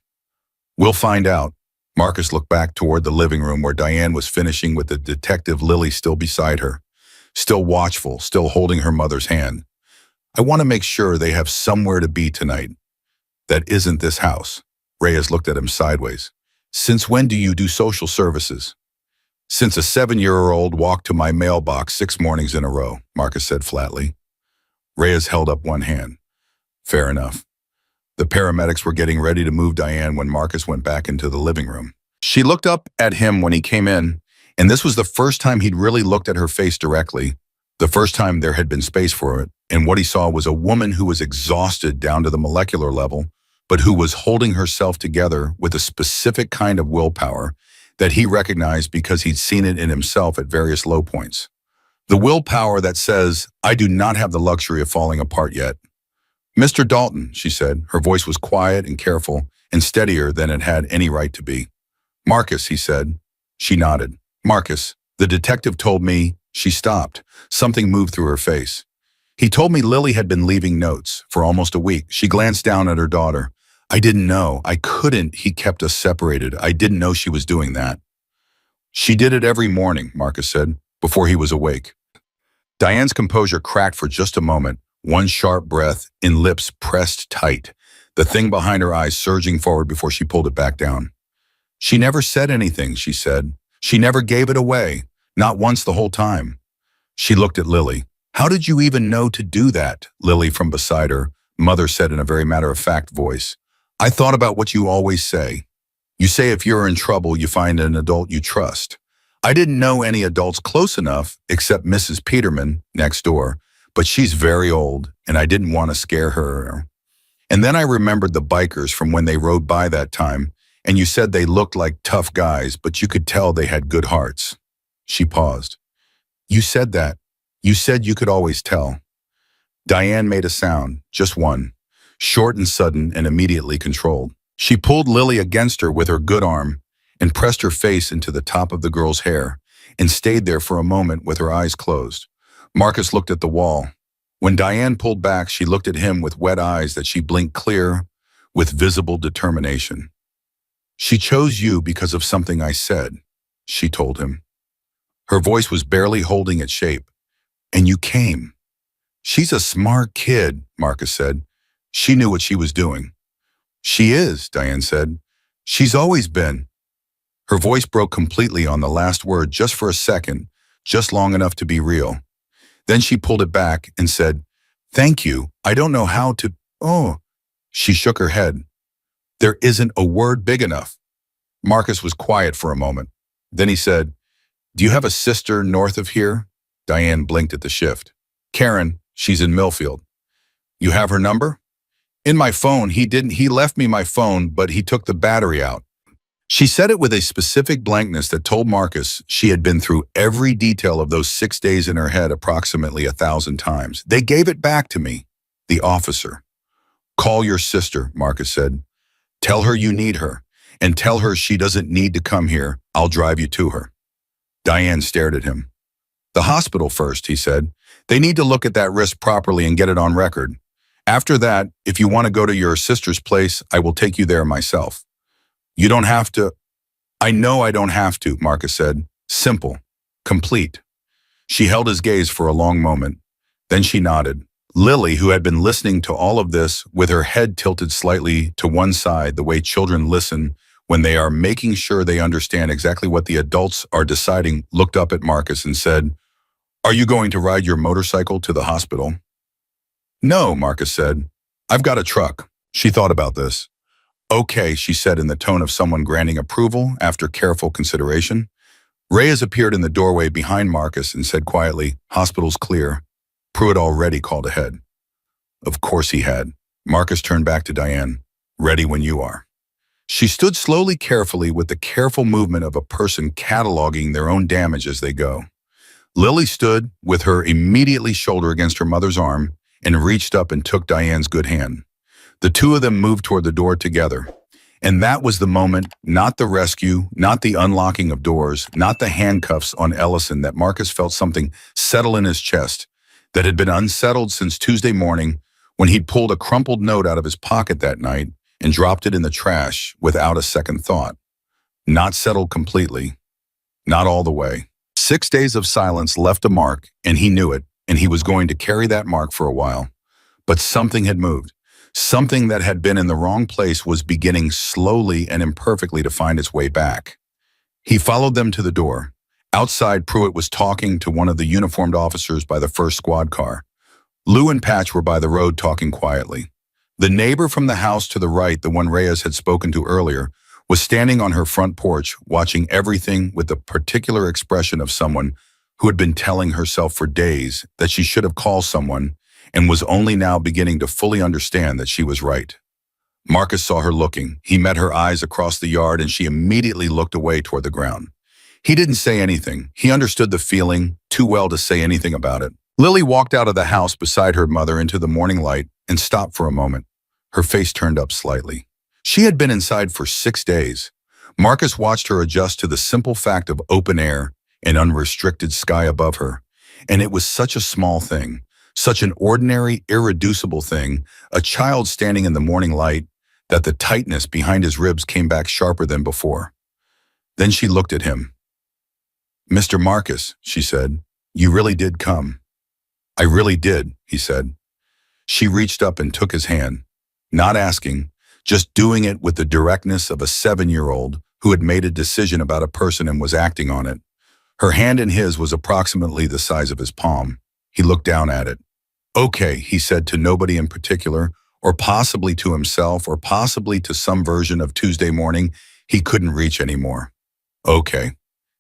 We'll find out. Marcus looked back toward the living room where Diane was finishing with the detective Lily still beside her, still watchful, still holding her mother's hand. I want to make sure they have somewhere to be tonight. That isn't this house. Reyes looked at him sideways. Since when do you do social services? Since a 7-year-old walked to my mailbox 6 mornings in a row, Marcus said flatly. Reyes held up one hand. Fair enough. The paramedics were getting ready to move Diane when Marcus went back into the living room. She looked up at him when he came in, and this was the first time he'd really looked at her face directly, the first time there had been space for it, and what he saw was a woman who was exhausted down to the molecular level, but who was holding herself together with a specific kind of willpower that he recognized because he'd seen it in himself at various low points. The willpower that says, I do not have the luxury of falling apart yet. Mr. Dalton, she said. Her voice was quiet and careful and steadier than it had any right to be. Marcus, he said. She nodded. Marcus, the detective told me. She stopped. Something moved through her face. He told me Lily had been leaving notes for almost a week. She glanced down at her daughter. I didn't know. I couldn't. He kept us separated. I didn't know she was doing that. She did it every morning, Marcus said, before he was awake. Diane's composure cracked for just a moment, one sharp breath in lips pressed tight, the thing behind her eyes surging forward before she pulled it back down. She never said anything, she said. She never gave it away, not once the whole time. She looked at Lily. How did you even know to do that? Lily from beside her, mother said in a very matter-of-fact voice. I thought about what you always say. You say if you're in trouble, you find an adult you trust. I didn't know any adults close enough, except Mrs. Peterman next door, but she's very old, and I didn't want to scare her. And then I remembered the bikers from when they rode by that time, and you said they looked like tough guys, but you could tell they had good hearts. She paused. You said that. You said you could always tell. Diane made a sound, just one, short and sudden and immediately controlled. She pulled Lily against her with her good arm and pressed her face into the top of the girl's hair and stayed there for a moment with her eyes closed. Marcus looked at the wall. When Diane pulled back, she looked at him with wet eyes that she blinked clear with visible determination. She chose you because of something I said, she told him. Her voice was barely holding its shape. And you came. She's a smart kid, Marcus said. She knew what she was doing. She is, Diane said. She's always been. Her voice broke completely on the last word just for a second, just long enough to be real. Then she pulled it back and said, Thank you. I don't know how to. Oh. She shook her head. There isn't a word big enough. Marcus was quiet for a moment. Then he said, Do you have a sister north of here? Diane blinked at the shift. Karen, she's in Millfield. You have her number? In my phone, he left me my phone, but he took the battery out. She said it with a specific blankness that told Marcus she had been through every detail of those 6 days in her head approximately 1,000 times. They gave it back to me, the officer. Call your sister, Marcus said. Tell her you need her, and tell her she doesn't need to come here. I'll drive you to her. Diane stared at him. The hospital first, he said. They need to look at that wrist properly and get it on record. After that, if you want to go to your sister's place, I will take you there myself. You don't have to. I know I don't have to, Marcus said. Simple. Complete. She held his gaze for a long moment. Then she nodded. Lily, who had been listening to all of this with her head tilted slightly to one side the way children listen when they are making sure they understand exactly what the adults are deciding, looked up at Marcus and said, Are you going to ride your motorcycle to the hospital? No, Marcus said. I've got a truck. She thought about this. Okay, she said in the tone of someone granting approval after careful consideration. Reyes appeared in the doorway behind Marcus and said quietly, Hospital's clear. Pruitt already called ahead. Of course he had. Marcus turned back to Diane. Ready when you are. She stood slowly, carefully, with the careful movement of a person cataloging their own damage as they go. Lily stood with her immediately shoulder against her mother's arm and reached up and took Diane's good hand. The two of them moved toward the door together. And that was the moment, not the rescue, not the unlocking of doors, not the handcuffs on Ellison, that Marcus felt something settle in his chest that had been unsettled since Tuesday morning when he'd pulled a crumpled note out of his pocket that night and dropped it in the trash without a second thought. Not settled completely. Not all the way. 6 days of silence left a mark, and he knew it, and he was going to carry that mark for a while. But something had moved. Something that had been in the wrong place was beginning slowly and imperfectly to find its way back. He followed them to the door. Outside, Pruitt was talking to one of the uniformed officers by the first squad car. Lou and Patch were by the road talking quietly. The neighbor from the house to the right, the one Reyes had spoken to earlier, was standing on her front porch, watching everything with the particular expression of someone who had been telling herself for days that she should have called someone and was only now beginning to fully understand that she was right. Marcus saw her looking. He met her eyes across the yard, and she immediately looked away toward the ground. He didn't say anything. He understood the feeling too well to say anything about it. Lily walked out of the house beside her mother into the morning light and stopped for a moment. Her face turned up slightly. She had been inside for 6 days. Marcus watched her adjust to the simple fact of open air and unrestricted sky above her. And it was such a small thing, such an ordinary, irreducible thing, a child standing in the morning light, that the tightness behind his ribs came back sharper than before. Then she looked at him. "Mr. Marcus," she said, "you really did come." "I really did," he said. She reached up and took his hand, not asking, just doing it with the directness of a 7-year-old who had made a decision about a person and was acting on it. Her hand in his was approximately the size of his palm. He looked down at it. "Okay," he said to nobody in particular, or possibly to himself, or possibly to some version of Tuesday morning he couldn't reach anymore. "Okay."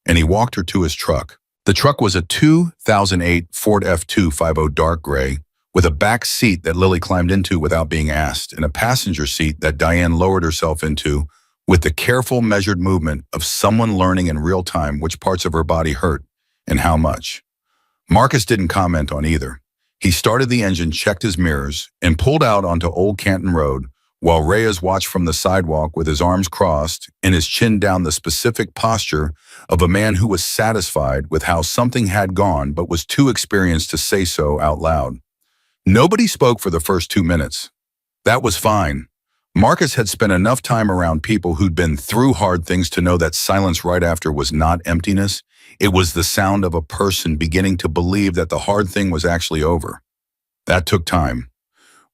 And he walked her to his truck. The truck was a 2008 Ford F250 dark gray, with a back seat that Lily climbed into without being asked, and a passenger seat that Diane lowered herself into with the careful, measured movement of someone learning in real time which parts of her body hurt and how much. Marcus didn't comment on either. He started the engine, checked his mirrors, and pulled out onto Old Canton Road, while Reyes watched from the sidewalk with his arms crossed and his chin down, the specific posture of a man who was satisfied with how something had gone but was too experienced to say so out loud. Nobody spoke for the first 2 minutes. That was fine. Marcus had spent enough time around people who'd been through hard things to know that silence right after was not emptiness. It was the sound of a person beginning to believe that the hard thing was actually over. That took time.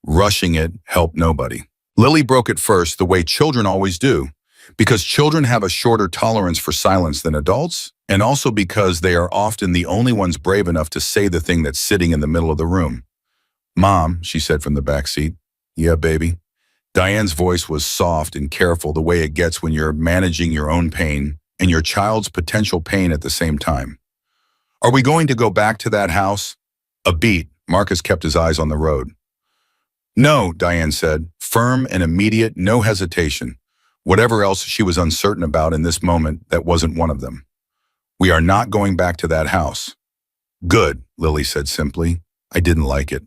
Rushing it helped nobody. Lily broke it first, the way children always do, because children have a shorter tolerance for silence than adults, and also because they are often the only ones brave enough to say the thing that's sitting in the middle of the room. "Mom," she said from the back seat. "Yeah, baby." Diane's voice was soft and careful, the way it gets when you're managing your own pain and your child's potential pain at the same time. "Are we going to go back to that house?" A beat. Marcus kept his eyes on the road. "No," Diane said, firm and immediate, no hesitation. Whatever else she was uncertain about in this moment, that wasn't one of them. "We are not going back to that house." "Good," Lily said simply. "I didn't like it."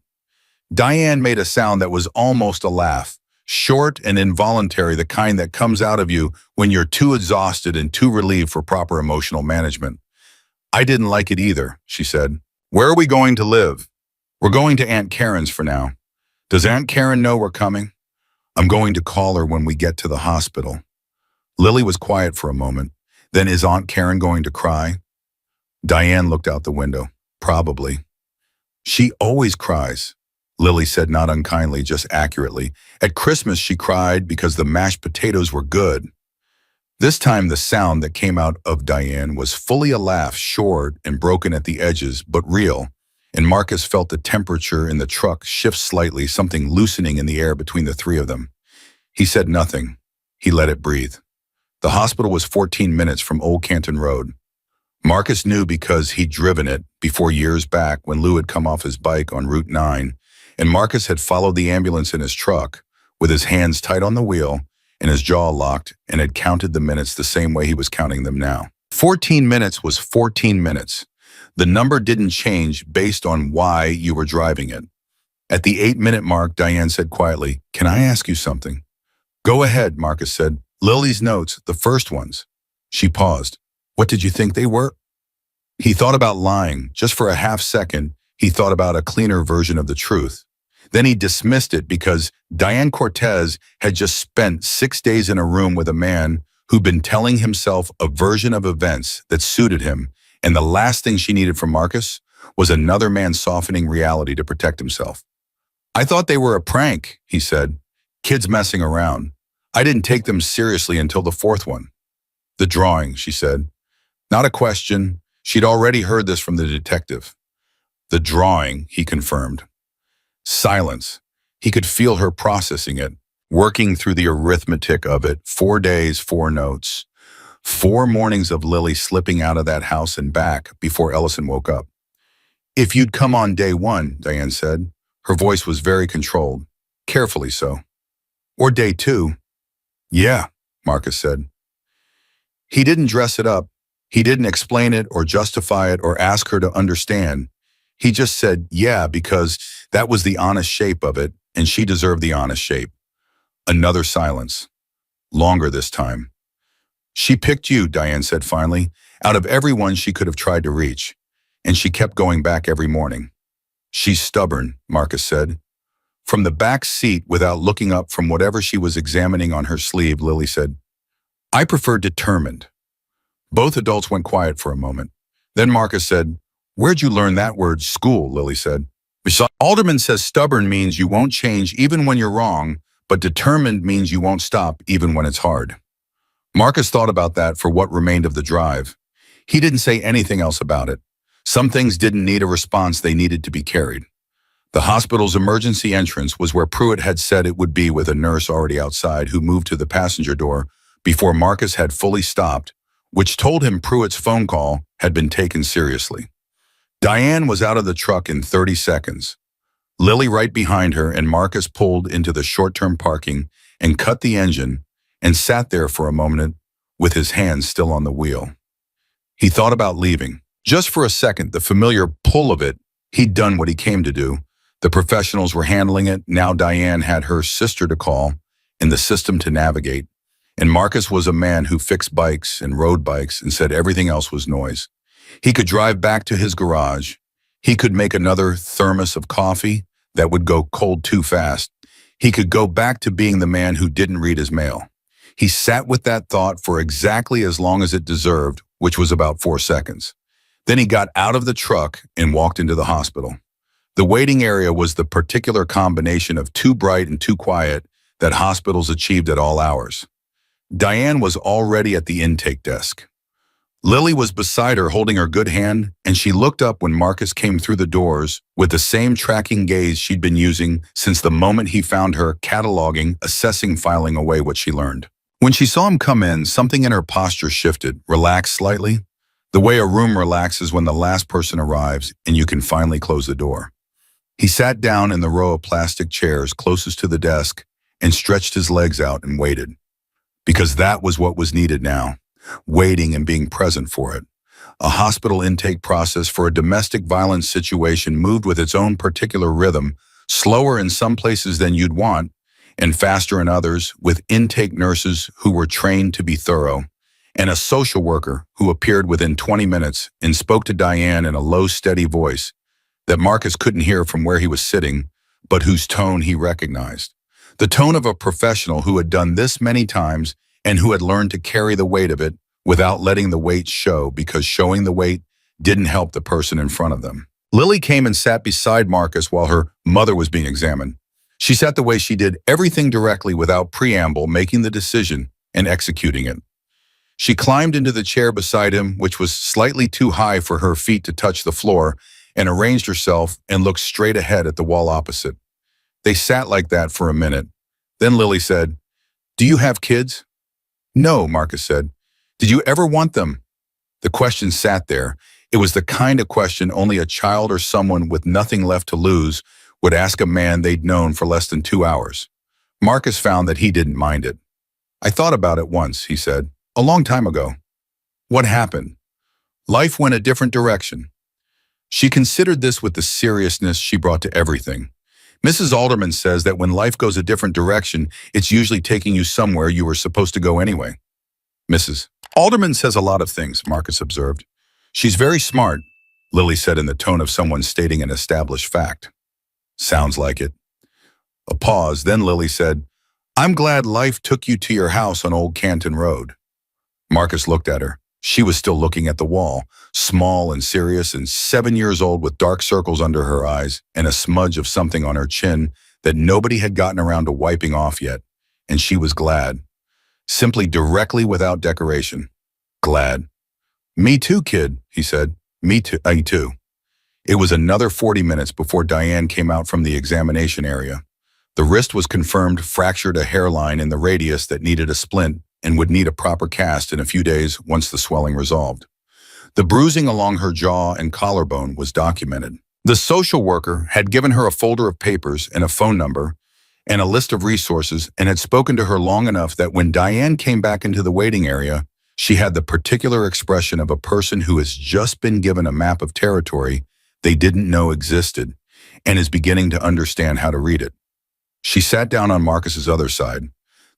Diane made a sound that was almost a laugh, short and involuntary, the kind that comes out of you when you're too exhausted and too relieved for proper emotional management. "I didn't like it either," she said. "Where are we going to live?" "We're going to Aunt Karen's for now." "Does Aunt Karen know we're coming?" "I'm going to call her when we get to the hospital." Lily was quiet for a moment. "Then is Aunt Karen going to cry?" Diane looked out the window. "Probably." "She always cries," Lily said, not unkindly, just accurately. "At Christmas she cried because the mashed potatoes were good." This time the sound that came out of Diane was fully a laugh, short and broken at the edges, but real, and Marcus felt the temperature in the truck shift slightly, something loosening in the air between the three of them. He said nothing. He let it breathe. The hospital was 14 minutes from Old Canton Road. Marcus knew because he'd driven it before, years back when Lou had come off his bike on Route 9, and Marcus had followed the ambulance in his truck with his hands tight on the wheel and his jaw locked, and had counted the minutes the same way he was counting them now. 14 minutes was 14 minutes. The number didn't change based on why you were driving it. At the 8-minute mark, Diane said quietly, "Can I ask you something?" "Go ahead," Marcus said. "Lily's notes, the first ones." She paused. "What did you think they were?" He thought about lying. Just for a half second, he thought about a cleaner version of the truth. Then he dismissed it because Diane Cortez had just spent 6 days in a room with a man who'd been telling himself a version of events that suited him, and the last thing she needed from Marcus was another man softening reality to protect himself. "I thought they were a prank," he said. "Kids messing around. I didn't take them seriously until the fourth one." "The drawing," she said. Not a question. She'd already heard this from the detective. "The drawing," he confirmed. Silence. He could feel her processing it, working through the arithmetic of it. 4 days, 4 notes. 4 mornings of Lily slipping out of that house and back before Ellison woke up. "If you'd come on day 1, Diane said. Her voice was very controlled, carefully so. "Or day 2. "Yeah," Marcus said. He didn't dress it up. He didn't explain it or justify it or ask her to understand. He just said, "Yeah," because that was the honest shape of it, and she deserved the honest shape. Another silence. Longer this time. "She picked you," Diane said finally, "out of everyone she could have tried to reach. And she kept going back every morning." "She's stubborn," Marcus said. From the back seat, without looking up from whatever she was examining on her sleeve, Lily said, "I prefer determined." Both adults went quiet for a moment. Then Marcus said, "Where'd you learn that word?" "School," Lily said. "Alderman says stubborn means you won't change even when you're wrong, but determined means you won't stop even when it's hard." Marcus thought about that for what remained of the drive. He didn't say anything else about it. Some things didn't need a response, they needed to be carried. The hospital's emergency entrance was where Pruitt had said it would be, with a nurse already outside who moved to the passenger door before Marcus had fully stopped, which told him Pruitt's phone call had been taken seriously. Diane was out of the truck in 30 seconds. Lily right behind her, and Marcus pulled into the short-term parking and cut the engine and sat there for a moment with his hands still on the wheel. He thought about leaving. Just for a second, the familiar pull of it. He'd done what he came to do. The professionals were handling it. Now Diane had her sister to call and the system to navigate. And Marcus was a man who fixed bikes and rode bikes and said everything else was noise. He could drive back to his garage. He could make another thermos of coffee that would go cold too fast. He could go back to being the man who didn't read his mail. He sat with that thought for exactly as long as it deserved, which was about 4 seconds. Then he got out of the truck and walked into the hospital. The waiting area was the particular combination of too bright and too quiet that hospitals achieved at all hours. Diane was already at the intake desk. Lily was beside her, holding her good hand, and she looked up when Marcus came through the doors with the same tracking gaze she'd been using since the moment he found her cataloging, assessing, filing away what she learned. When she saw him come in, something in her posture shifted, relaxed slightly, the way a room relaxes when the last person arrives and you can finally close the door. He sat down in the row of plastic chairs closest to the desk and stretched his legs out and waited. Because that was what was needed now, waiting and being present for it. A hospital intake process for a domestic violence situation moved with its own particular rhythm, slower in some places than you'd want, and faster in others, with intake nurses who were trained to be thorough, and a social worker who appeared within 20 minutes and spoke to Diane in a low, steady voice that Marcus couldn't hear from where he was sitting, but whose tone he recognized. The tone of a professional who had done this many times and who had learned to carry the weight of it without letting the weight show, because showing the weight didn't help the person in front of them. Lily came and sat beside Marcus while her mother was being examined. She sat the way she did, everything directly without preamble, making the decision and executing it. She climbed into the chair beside him, which was slightly too high for her feet to touch the floor, and arranged herself and looked straight ahead at the wall opposite. They sat like that for a minute. Then Lily said, "Do you have kids?" "No," Marcus said. "Did you ever want them?" The question sat there. It was the kind of question only a child or someone with nothing left to lose would ask a man they'd known for less than 2 hours. Marcus found that he didn't mind it. "I thought about it once," he said, "a long time ago." "What happened?" "Life went a different direction." She considered this with the seriousness she brought to everything. Mrs. Alderman says that when life goes a different direction, it's usually taking you somewhere you were supposed to go anyway. Mrs. Alderman says a lot of things, Marcus observed. She's very smart, Lily said in the tone of someone stating an established fact. Sounds like it. A pause, then Lily said, I'm glad life took you to your house on Old Canton Road. Marcus looked at her. She was still looking at the wall, small and serious and 7 years old with dark circles under her eyes and a smudge of something on her chin that nobody had gotten around to wiping off yet, and she was glad. Simply directly without decoration. Glad. Me too, kid, he said. Me too. It was another 40 minutes before Diane came out from the examination area. The wrist was confirmed fractured a hairline in the radius that needed a splint and would need a proper cast in a few days once the swelling resolved. The bruising along her jaw and collarbone was documented. The social worker had given her a folder of papers and a phone number and a list of resources and had spoken to her long enough that when Diane came back into the waiting area, she had the particular expression of a person who has just been given a map of territory they didn't know existed and is beginning to understand how to read it. She sat down on Marcus's other side.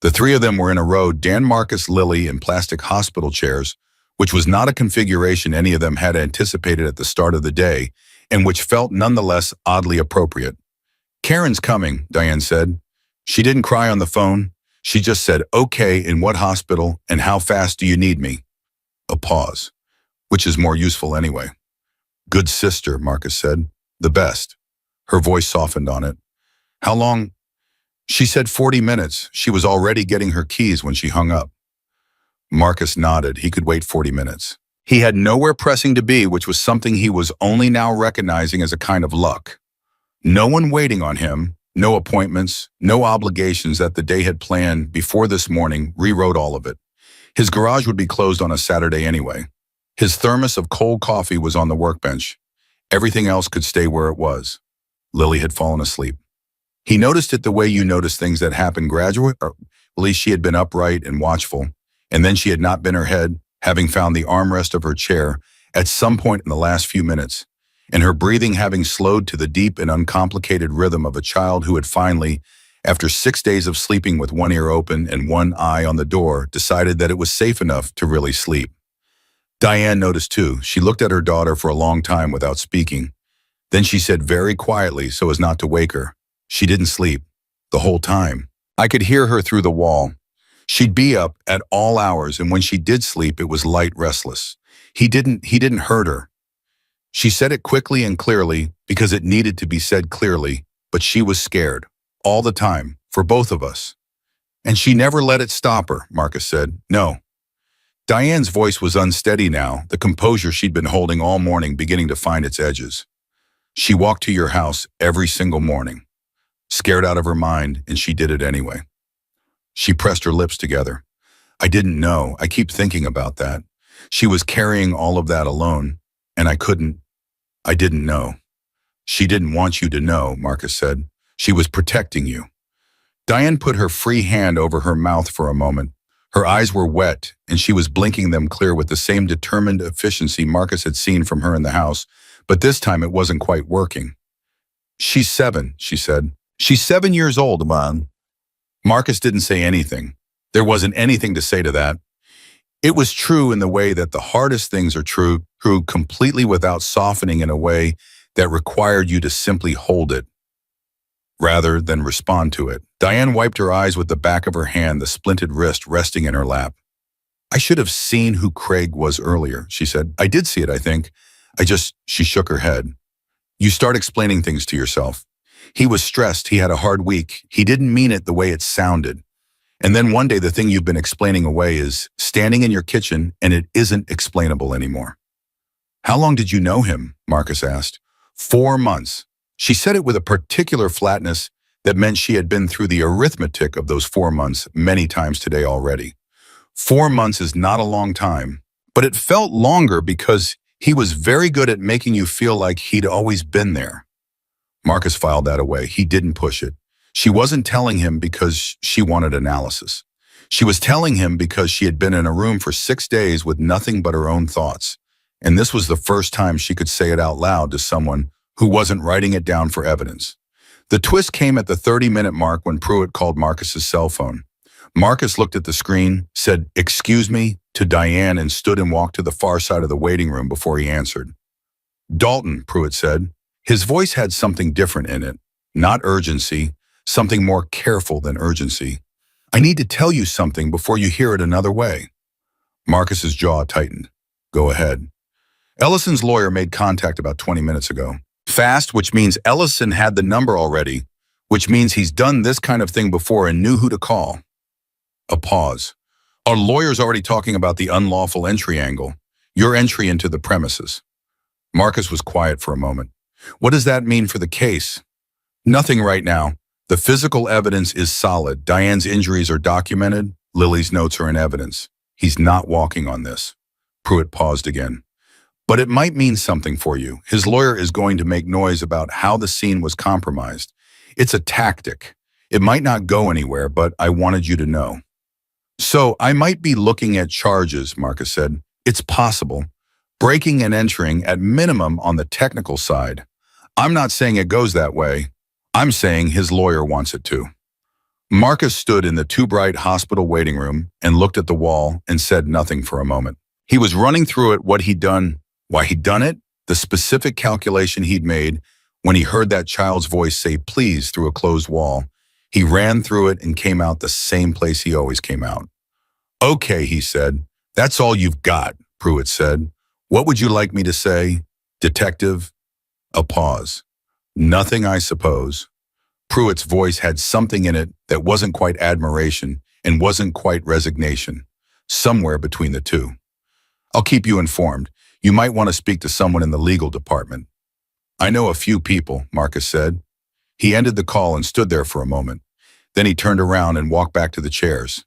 The three of them were in a row, Dan, Marcus, Lily, in plastic hospital chairs, which was not a configuration any of them had anticipated at the start of the day, and which felt nonetheless oddly appropriate. Karen's coming, Diane said. She didn't cry on the phone. She just said, okay, in what hospital and how fast do you need me? A pause, which is more useful anyway. Good sister, Marcus said. The best. Her voice softened on it. How long? She said 40 minutes. She was already getting her keys when she hung up. Marcus nodded. He could wait 40 minutes. He had nowhere pressing to be, which was something he was only now recognizing as a kind of luck. No one waiting on him, no appointments, no obligations that the day had planned before this morning rewrote all of it. His garage would be closed on a Saturday anyway. His thermos of cold coffee was on the workbench. Everything else could stay where it was. Lily had fallen asleep. He noticed it the way you notice things that happen gradually, or at least she had been upright and watchful, and then she had not bent her head, having found the armrest of her chair at some point in the last few minutes, and her breathing having slowed to the deep and uncomplicated rhythm of a child who had finally, after 6 days of sleeping with one ear open and one eye on the door, decided that it was safe enough to really sleep. Diane noticed too. She looked at her daughter for a long time without speaking. Then she said very quietly so as not to wake her, she didn't sleep. The whole time. I could hear her through the wall. She'd be up at all hours, and when she did sleep, it was light restless. He didn't hurt her. She said it quickly and clearly because it needed to be said clearly, but she was scared. All the time. For both of us. And she never let it stop her, Marcus said. No. Diane's voice was unsteady now, the composure she'd been holding all morning beginning to find its edges. She walked to your house every single morning. Scared out of her mind, and she did it anyway. She pressed her lips together. I didn't know. I keep thinking about that. She was carrying all of that alone, and I didn't know. She didn't want you to know, Marcus said. She was protecting you. Diane put her free hand over her mouth for a moment. Her eyes were wet, and she was blinking them clear with the same determined efficiency Marcus had seen from her in the house, but this time it wasn't quite working. She's 7, she said. She's 7 years old, man. Marcus didn't say anything. There wasn't anything to say to that. It was true in the way that the hardest things are true completely without softening in a way that required you to simply hold it, rather than respond to it. Diane wiped her eyes with the back of her hand, the splinted wrist resting in her lap. I should have seen who Craig was earlier, she said. I did see it, I think. She shook her head. You start explaining things to yourself. He was stressed. He had a hard week. He didn't mean it the way it sounded. And then one day the thing you've been explaining away is standing in your kitchen and it isn't explainable anymore. How long did you know him? Marcus asked. 4 months. She said it with a particular flatness that meant she had been through the arithmetic of those 4 months many times today already. 4 months is not a long time, but it felt longer because he was very good at making you feel like he'd always been there. Marcus filed that away. He didn't push it. She wasn't telling him because she wanted analysis. She was telling him because she had been in a room for 6 days with nothing but her own thoughts. And this was the first time she could say it out loud to someone who wasn't writing it down for evidence. The twist came at the 30-minute mark when Pruitt called Marcus's cell phone. Marcus looked at the screen, said, "Excuse me," to Diane and stood and walked to the far side of the waiting room before he answered. "Dalton," Pruitt said. His voice had something different in it. Not urgency, something more careful than urgency. "I need to tell you something before you hear it another way." Marcus's jaw tightened. "Go ahead." Ellison's lawyer made contact about 20 minutes ago. Fast, which means Ellison had the number already, which means he's done this kind of thing before and knew who to call. A pause. "Our lawyer's already talking about the unlawful entry angle, your entry into the premises." Marcus was quiet for a moment. "What does that mean for the case?" "Nothing right now. The physical evidence is solid. Diane's injuries are documented. Lily's notes are in evidence. He's not walking on this." Pruitt paused again. "But it might mean something for you. His lawyer is going to make noise about how the scene was compromised. It's a tactic. It might not go anywhere, but I wanted you to know." "So I might be looking at charges," Marcus said. "It's possible. Breaking and entering at minimum on the technical side. I'm not saying it goes that way. I'm saying his lawyer wants it to." Marcus stood in the Too Bright hospital waiting room and looked at the wall and said nothing for a moment. He was running through it what he'd done, why he'd done it, the specific calculation he'd made when he heard that child's voice say please through a closed wall. He ran through it and came out the same place he always came out. "Okay," he said. "That's all you've got," Pruitt said. "What would you like me to say, detective?" A pause. "Nothing, I suppose." Pruitt's voice had something in it that wasn't quite admiration and wasn't quite resignation. Somewhere between the two. "I'll keep you informed. You might want to speak to someone in the legal department." "I know a few people," Marcus said. He ended the call and stood there for a moment. Then he turned around and walked back to the chairs.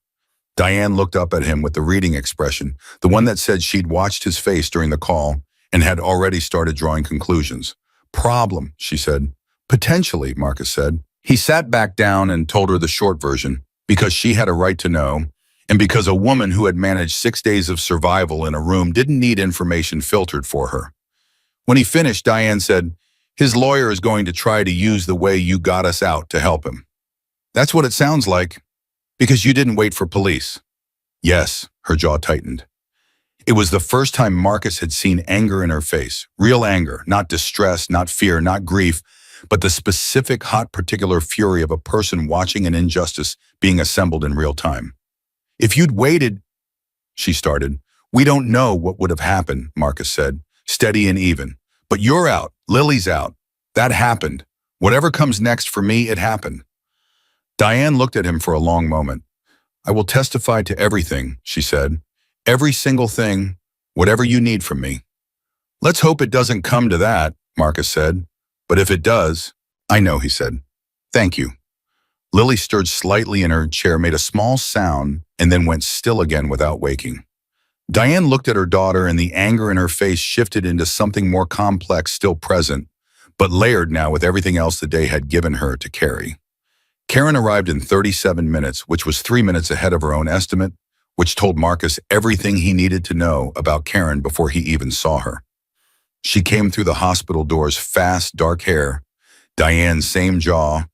Diane looked up at him with the reading expression, the one that said she'd watched his face during the call and had already started drawing conclusions. "Problem," she said. "Potentially," Marcus said. He sat back down and told her the short version, because she had a right to know, and because a woman who had managed 6 days of survival in a room didn't need information filtered for her. When he finished, Diane said, "His lawyer is going to try to use the way you got us out to help him." "That's what it sounds like, because you didn't wait for police." "Yes," her jaw tightened. It was the first time Marcus had seen anger in her face, real anger, not distress, not fear, not grief, but the specific hot particular fury of a person watching an injustice being assembled in real time. "If you'd waited," she started. "We don't know what would have happened," Marcus said, steady and even. "But you're out. Lily's out. That happened. Whatever comes next for me, it happened." Diane looked at him for a long moment. "I will testify to everything," she said. "Every single thing, whatever you need from me." "Let's hope it doesn't come to that," Marcus said. "But if it does," "I know," he said. "Thank you." Lily stirred slightly in her chair, made a small sound, and then went still again without waking. Diane looked at her daughter, and the anger in her face shifted into something more complex, still present, but layered now with everything else the day had given her to carry. Karen arrived in 37 minutes, which was 3 minutes ahead of her own estimate, which told Marcus everything he needed to know about Karen before he even saw her. She came through the hospital doors, fast, dark hair, Diane's same jaw,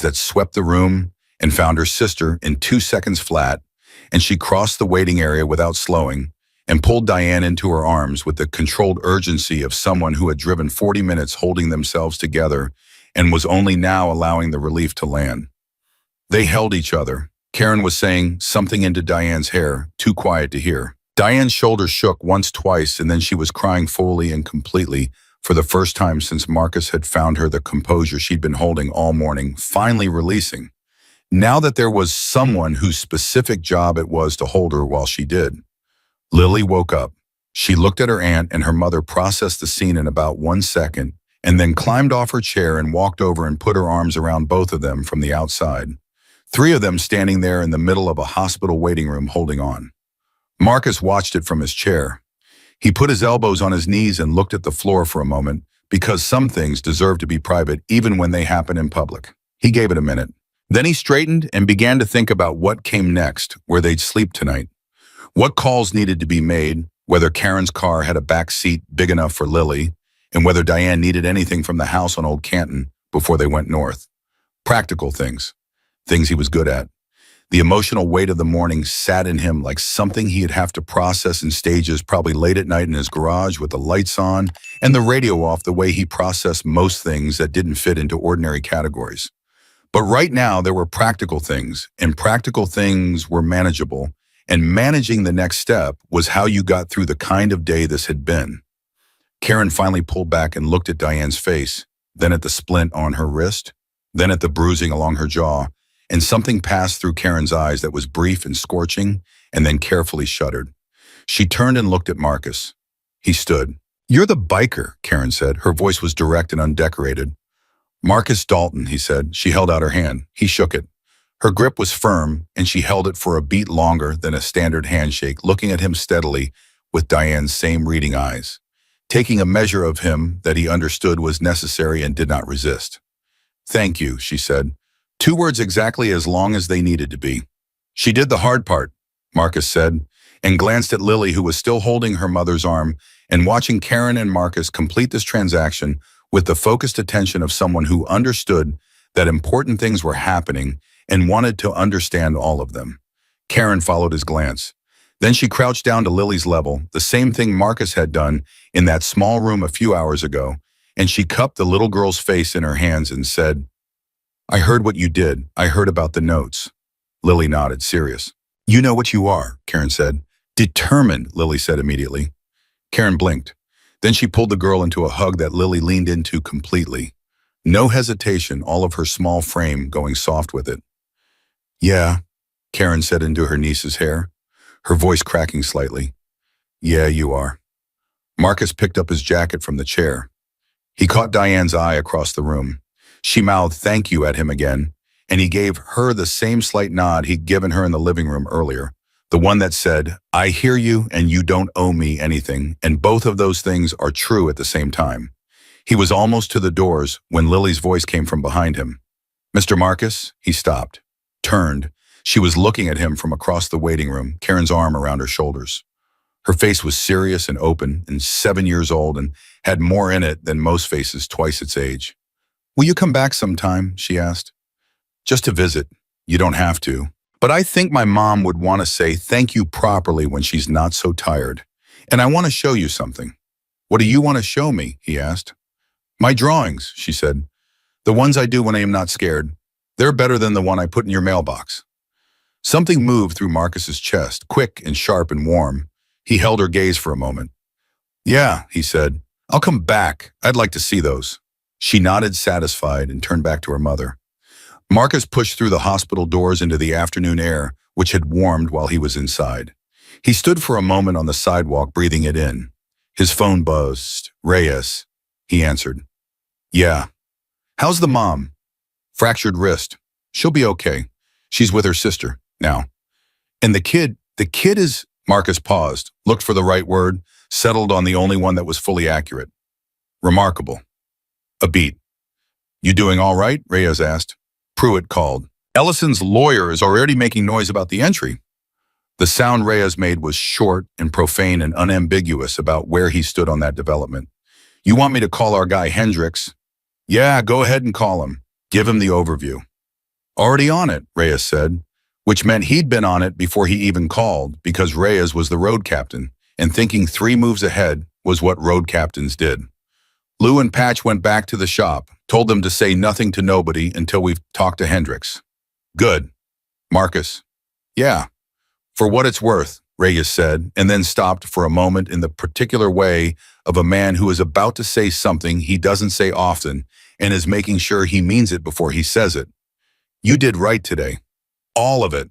that swept the room and found her sister in 2 seconds flat, and she crossed the waiting area without slowing and pulled Diane into her arms with the controlled urgency of someone who had driven 40 minutes holding themselves together and was only now allowing the relief to land. They held each other. Karen was saying something into Diane's hair, too quiet to hear. Diane's shoulders shook once, twice, and then she was crying fully and completely for the first time since Marcus had found her the composure she'd been holding all morning, finally releasing. Now that there was someone whose specific job it was to hold her while she did. Lily woke up. She looked at her aunt, and her mother processed the scene in about 1 second, and then climbed off her chair and walked over and put her arms around both of them from the outside. 3 of them standing there in the middle of a hospital waiting room holding on. Marcus watched it from his chair. He put his elbows on his knees and looked at the floor for a moment, because some things deserve to be private even when they happen in public. He gave it a minute. Then he straightened and began to think about what came next, where they'd sleep tonight. What calls needed to be made, whether Karen's car had a back seat big enough for Lily, and whether Diane needed anything from the house on Old Canton before they went north. Practical things, things he was good at. The emotional weight of the morning sat in him like something he'd have to process in stages, probably late at night in his garage with the lights on and the radio off, the way he processed most things that didn't fit into ordinary categories. But right now, there were practical things, and practical things were manageable, and managing the next step was how you got through the kind of day this had been. Karen finally pulled back and looked at Diane's face, then at the splint on her wrist, then at the bruising along her jaw, and something passed through Karen's eyes that was brief and scorching, and then carefully shuttered. She turned and looked at Marcus. He stood. "You're the biker," Karen said. Her voice was direct and undecorated. "Marcus Dalton," he said. She held out her hand. He shook it. Her grip was firm, and she held it for a beat longer than a standard handshake, looking at him steadily with Diane's same reading eyes, taking a measure of him that he understood was necessary and did not resist. "Thank you," she said. 2 words exactly as long as they needed to be. "She did the hard part," Marcus said, and glanced at Lily, who was still holding her mother's arm and watching Karen and Marcus complete this transaction with the focused attention of someone who understood that important things were happening and wanted to understand all of them. Karen followed his glance. Then she crouched down to Lily's level, the same thing Marcus had done in that small room a few hours ago, and she cupped the little girl's face in her hands and said, "I heard what you did. I heard about the notes." Lily nodded, serious. "You know what you are," Karen said. "Determined," Lily said immediately. Karen blinked. Then she pulled the girl into a hug that Lily leaned into completely. No hesitation, all of her small frame going soft with it. "Yeah," Karen said into her niece's hair, her voice cracking slightly. "Yeah, you are." Marcus picked up his jacket from the chair. He caught Diane's eye across the room. She mouthed "thank you" at him again, and he gave her the same slight nod he'd given her in the living room earlier, the one that said, "I hear you and you don't owe me anything," and both of those things are true at the same time. He was almost to the doors when Lily's voice came from behind him. "Mr. Marcus?" He stopped, turned. She was looking at him from across the waiting room, Karen's arm around her shoulders. Her face was serious and open and 7 years old and had more in it than most faces twice its age. "Will you come back sometime?" she asked. "Just to visit. You don't have to. But I think my mom would want to say thank you properly when she's not so tired. And I want to show you something." "What do you want to show me?" he asked. "My drawings," she said. "The ones I do when I am not scared. They're better than the one I put in your mailbox." Something moved through Marcus's chest, quick and sharp and warm. He held her gaze for a moment. "Yeah," he said. "I'll come back. I'd like to see those." She nodded, satisfied, and turned back to her mother. Marcus pushed through the hospital doors into the afternoon air, which had warmed while he was inside. He stood for a moment on the sidewalk, breathing it in. His phone buzzed. "Reyes," he answered. "Yeah." "How's the mom?" "Fractured wrist. She'll be okay. She's with her sister now." "And the kid is..." Marcus paused, looked for the right word, settled on the only one that was fully accurate. "Remarkable." A beat. "You doing all right?" Reyes asked. Pruitt called. "Ellison's lawyer is already making noise about the entry." The sound Reyes made was short and profane and unambiguous about where he stood on that development. "You want me to call our guy Hendricks?" "Yeah, go ahead and call him. Give him the overview." "Already on it," Reyes said, which meant he'd been on it before he even called, because Reyes was the road captain, and thinking 3 moves ahead was what road captains did. "Lou and Patch went back to the shop, told them to say nothing to nobody until we've talked to Hendricks." "Good." "Marcus?" "Yeah." "For what it's worth," Reyes said, and then stopped for a moment in the particular way of a man who is about to say something he doesn't say often and is making sure he means it before he says it. "You did right today. All of it."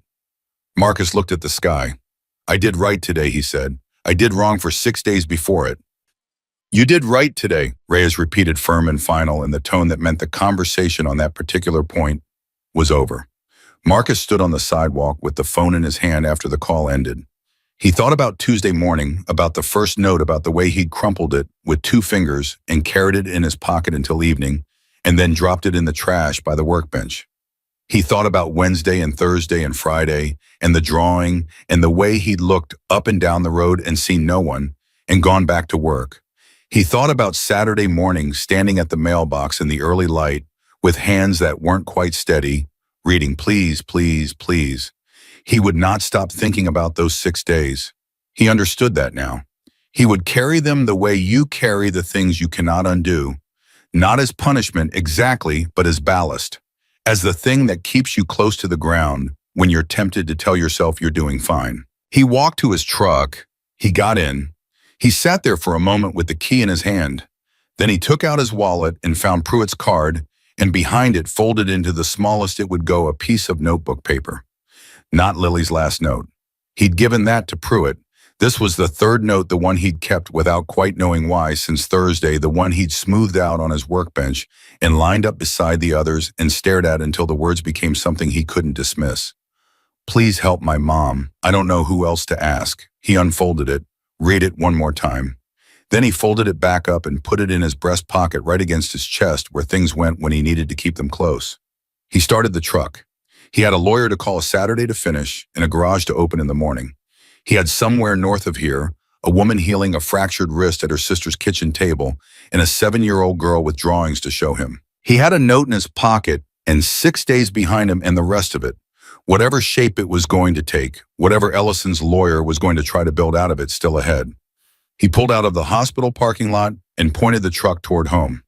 Marcus looked at the sky. "I did right today," he said. "I did wrong for 6 days before it." "You did right today," Reyes repeated, firm and final, in the tone that meant the conversation on that particular point was over. Marcus stood on the sidewalk with the phone in his hand after the call ended. He thought about Tuesday morning, about the first note, about the way he'd crumpled it with 2 fingers and carried it in his pocket until evening, and then dropped it in the trash by the workbench. He thought about Wednesday and Thursday and Friday, and the drawing, and the way he'd looked up and down the road and seen no one, and gone back to work. He thought about Saturday morning, standing at the mailbox in the early light, with hands that weren't quite steady, reading please, please, please. He would not stop thinking about those 6 days. He understood that now. He would carry them the way you carry the things you cannot undo, not as punishment exactly, but as ballast, as the thing that keeps you close to the ground when you're tempted to tell yourself you're doing fine. He walked to his truck. He got in. He sat there for a moment with the key in his hand. Then he took out his wallet and found Pruitt's card, and behind it, folded into the smallest it would go, a piece of notebook paper. Not Lily's last note. He'd given that to Pruitt. This was the third note, the one he'd kept without quite knowing why since Thursday, the one he'd smoothed out on his workbench and lined up beside the others and stared at until the words became something he couldn't dismiss. Please help my mom. I don't know who else to ask. He unfolded it, read it one more time. Then he folded it back up and put it in his breast pocket right against his chest where things went when he needed to keep them close. He started the truck. He had a lawyer to call Saturday to finish and a garage to open in the morning. He had somewhere north of here a woman healing a fractured wrist at her sister's kitchen table and a 7-year-old girl with drawings to show him. He had a note in his pocket and 6 days behind him and the rest of it. Whatever shape it was going to take, whatever Ellison's lawyer was going to try to build out of it, still ahead. He pulled out of the hospital parking lot and pointed the truck toward home.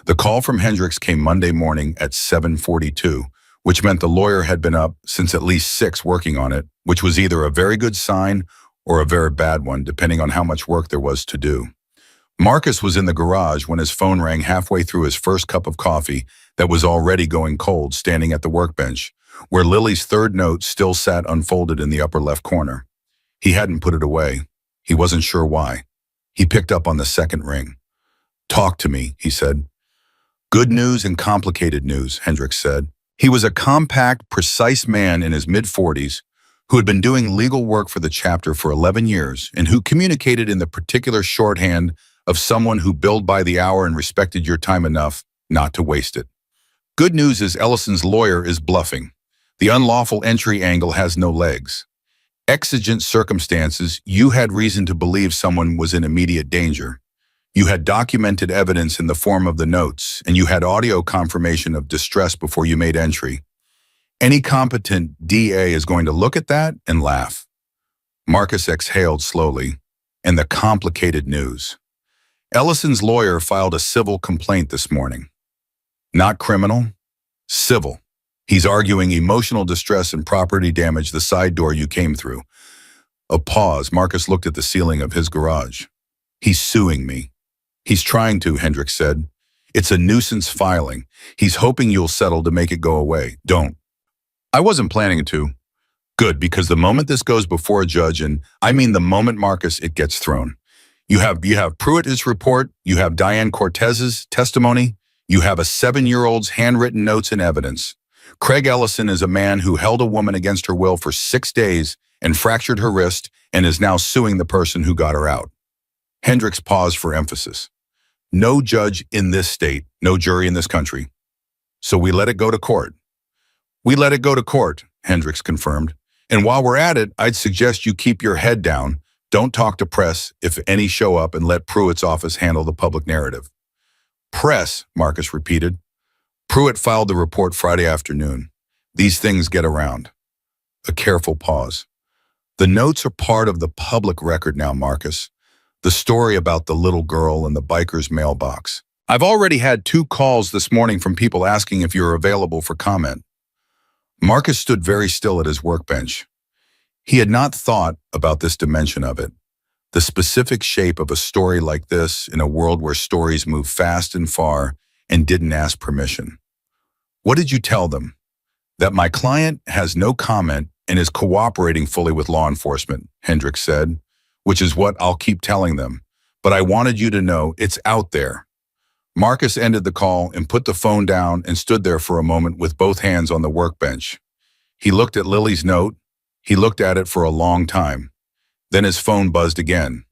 The call from Hendricks came Monday morning at 7:42, which meant the lawyer had been up since at least 6 working on it, which was either a very good sign or a very bad one, depending on how much work there was to do. Marcus was in the garage when his phone rang halfway through his first cup of coffee that was already going cold, standing at the workbench, where Lily's third note still sat unfolded in the upper left corner. He hadn't put it away. He wasn't sure why. He picked up on the second ring. Talk to me, he said. Good news and complicated news, Hendricks said. He was a compact, precise man in his mid-40s who had been doing legal work for the chapter for 11 years and who communicated in the particular shorthand of someone who billed by the hour and respected your time enough not to waste it. Good news is Ellison's lawyer is bluffing. The unlawful entry angle has no legs. Exigent circumstances, you had reason to believe someone was in immediate danger. You had documented evidence in the form of the notes, and you had audio confirmation of distress before you made entry. Any competent DA is going to look at that and laugh. Marcus exhaled slowly. And the complicated news. Ellison's lawyer filed a civil complaint this morning. Not criminal, civil. He's arguing emotional distress and property damage the side door you came through. A pause. Marcus looked at the ceiling of his garage. He's suing me. He's trying to, Hendricks said. It's a nuisance filing. He's hoping you'll settle to make it go away. Don't. I wasn't planning to. Good, because the moment this goes before a judge, and I mean the moment, Marcus, it gets thrown. You have Pruitt's report, you have Diane Cortez's testimony, you have a 7-year-old's handwritten notes and evidence. Craig Ellison is a man who held a woman against her will for 6 days and fractured her wrist and is now suing the person who got her out. Hendricks paused for emphasis. No judge in this state, no jury in this country. So we let it go to court. We let it go to court, Hendricks confirmed. And while we're at it, I'd suggest you keep your head down. Don't talk to press if any show up and let Pruitt's office handle the public narrative. Press, Marcus repeated. Pruitt filed the report Friday afternoon. These things get around. A careful pause. The notes are part of the public record now, Marcus. The story about the little girl in the biker's mailbox. I've already had 2 calls this morning from people asking if you're available for comment. Marcus stood very still at his workbench. He had not thought about this dimension of it, the specific shape of a story like this in a world where stories move fast and far and didn't ask permission. What did you tell them? That my client has no comment and is cooperating fully with law enforcement, Hendricks said, which is what I'll keep telling them. But I wanted you to know it's out there. Marcus ended the call and put the phone down and stood there for a moment with both hands on the workbench. He looked at Lily's note. He looked at it for a long time. Then his phone buzzed again.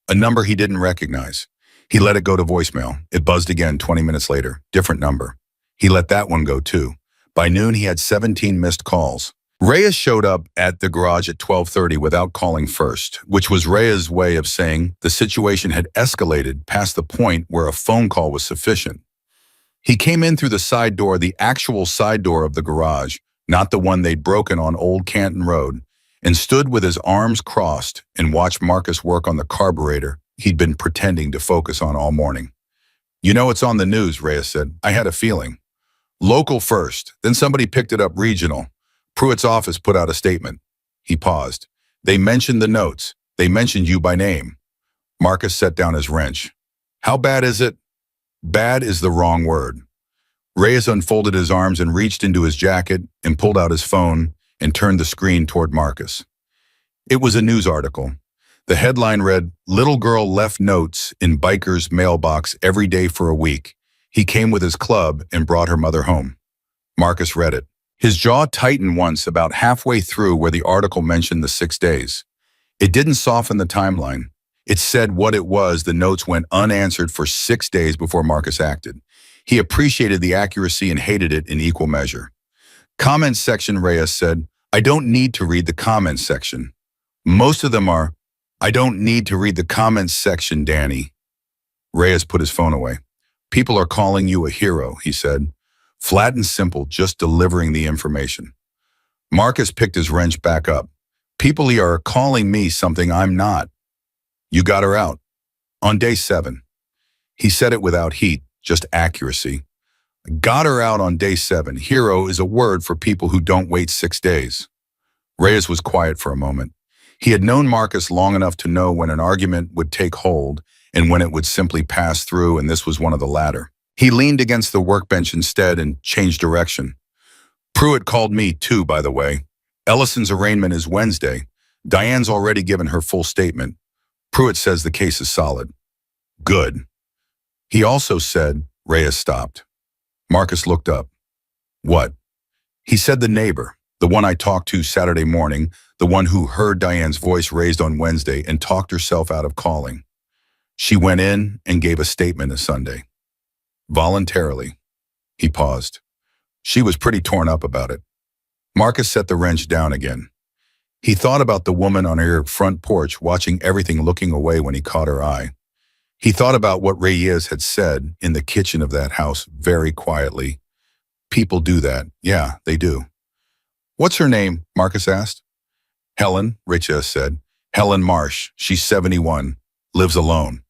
A number he didn't recognize. He let it go to voicemail. It buzzed again 20 minutes later. Different number. He let that one go too. By noon, he had 17 missed calls. Reyes showed up at the garage at 12:30 without calling first, which was Reyes' way of saying the situation had escalated past the point where a phone call was sufficient. He came in through the side door, the actual side door of the garage, not the one they'd broken on Old Canton Road, and stood with his arms crossed and watched Marcus work on the carburetor he'd been pretending to focus on all morning. "You know it's on the news," Reyes said. "I had a feeling." "Local first, then somebody picked it up regional. Pruitt's office put out a statement." He paused. "They mentioned the notes. They mentioned you by name." Marcus set down his wrench. "How bad is it?" "Bad is the wrong word." Reyes unfolded his arms and reached into his jacket and pulled out his phone and turned the screen toward Marcus. It was a news article. The headline read, "Little girl left notes in biker's mailbox every day for a week. He came with his club and brought her mother home." Marcus read it. His jaw tightened once about halfway through where the article mentioned the 6 days. It didn't soften the timeline. It said what it was. The notes went unanswered for 6 days before Marcus acted. He appreciated the accuracy and hated it in equal measure. "Comments section," Reyes said. "I don't need to read the comments section. Most of them are, I don't need to read the comments section, Danny." Reyes put his phone away. "People are calling you a hero," he said. Flat and simple, just delivering the information. Marcus picked his wrench back up. "People are calling me something I'm not." "You got her out." "On day 7. He said it without heat, just accuracy. "Got her out on day 7. Hero is a word for people who don't wait 6 days. Reyes was quiet for a moment. He had known Marcus long enough to know when an argument would take hold and when it would simply pass through, and this was one of the latter. He leaned against the workbench instead and changed direction. "Pruitt called me too, by the way. Ellison's arraignment is Wednesday. Diane's already given her full statement. Pruitt says the case is solid." "Good." "He also said," Reyes stopped. Marcus looked up. "What?" "He said the neighbor, the one I talked to Saturday morning, the one who heard Diane's voice raised on Wednesday and talked herself out of calling. She went in and gave a statement on Sunday. Voluntarily." He paused. "She was pretty torn up about it." Marcus set the wrench down again. He thought about the woman on her front porch watching everything, looking away when he caught her eye. He thought about what Reyes had said in the kitchen of that house very quietly. People do that. Yeah, they do. "What's her name?" Marcus asked. "Helen," Reyes said. "Helen Marsh. She's 71. Lives alone."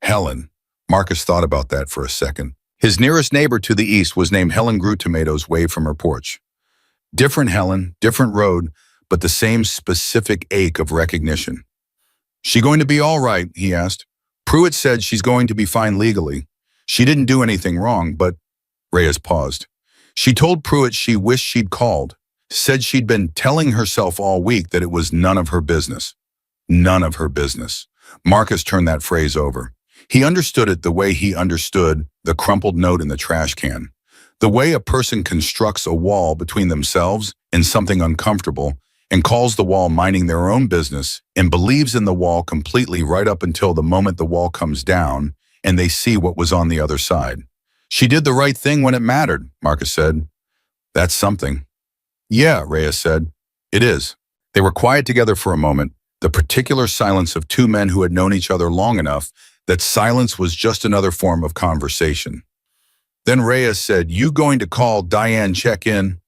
Helen. Marcus thought about that for a second. His nearest neighbor to the east was named Helen. Grew tomatoes waved from her porch. Different Helen, different road, but the same specific ache of recognition. "She going to be all right?" he asked. "Pruitt said she's going to be fine legally. She didn't do anything wrong, but..." Reyes paused. "She told Pruitt she wished she'd called. Said she'd been telling herself all week that it was none of her business." None of her business. Marcus turned that phrase over. He understood it the way he understood the crumpled note in the trash can. The way a person constructs a wall between themselves and something uncomfortable and calls the wall minding their own business and believes in the wall completely right up until the moment the wall comes down and they see what was on the other side. "She did the right thing when it mattered," Marcus said. "That's something." "Yeah," Reyes said. "It is." They were quiet together for a moment, the particular silence of two men who had known each other long enough that silence was just another form of conversation. Then Reyes said, "You going to call Diane check-in?"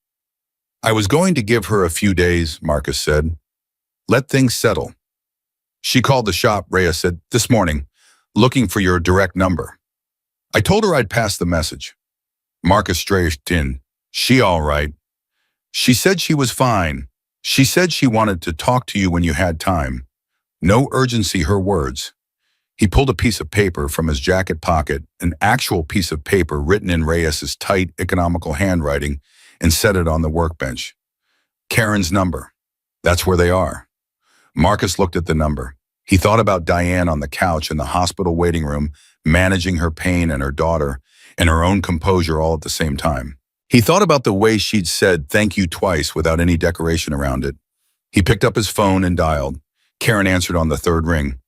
"I was going to give her a few days," Marcus said. "Let things settle." "She called the shop," Reyes said, "this morning, looking for your direct number. I told her I'd pass the message." Marcus straightened in. "She all right?" "She said she was fine. She said she wanted to talk to you when you had time. No urgency," her words. He pulled a piece of paper from his jacket pocket, an actual piece of paper written in Reyes's tight, economical handwriting, and set it on the workbench. "Karen's number. That's where they are." Marcus looked at the number. He thought about Diane on the couch in the hospital waiting room, managing her pain and her daughter, and her own composure all at the same time. He thought about the way she'd said thank you twice without any decoration around it. He picked up his phone and dialed. Karen answered on the third ring.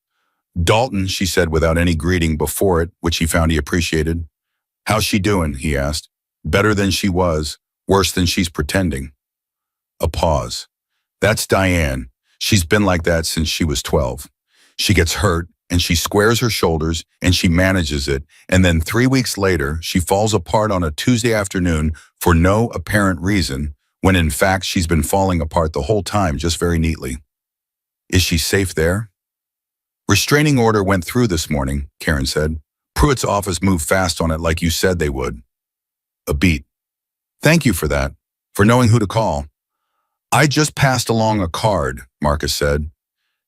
"Dalton," she said without any greeting before it, which he found he appreciated. "How's she doing?" he asked. "Better than she was, worse than she's pretending." A pause. "That's Diane. She's been like that since she was 12. She gets hurt, and she squares her shoulders and she manages it, and then 3 weeks later, she falls apart on a Tuesday afternoon for no apparent reason, when in fact she's been falling apart the whole time just very neatly. Is she safe there? Restraining order went through this morning, Karen said. Pruitt's office moved fast on it like you said they would. A beat. Thank you for that, for knowing who to call. I just passed along a card, Marcus said.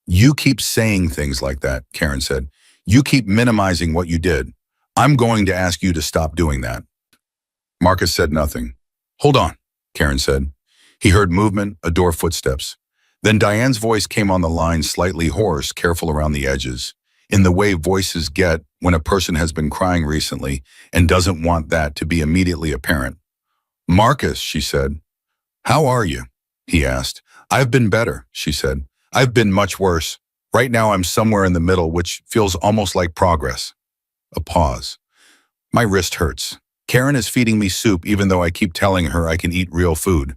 You keep saying things like that, Karen said. You keep minimizing what you did. I'm going to ask you to stop doing that. Marcus said nothing. Hold on, Karen said. He heard movement, a door, footsteps. Then Diane's voice came on the line, slightly hoarse, careful around the edges, in the way voices get when a person has been crying recently and doesn't want that to be immediately apparent. Marcus, she said. How are you? He asked. I've been better, she said. I've been much worse. Right now I'm somewhere in the middle, which feels almost like progress. A pause. My wrist hurts. Karen is feeding me soup even though I keep telling her I can eat real food.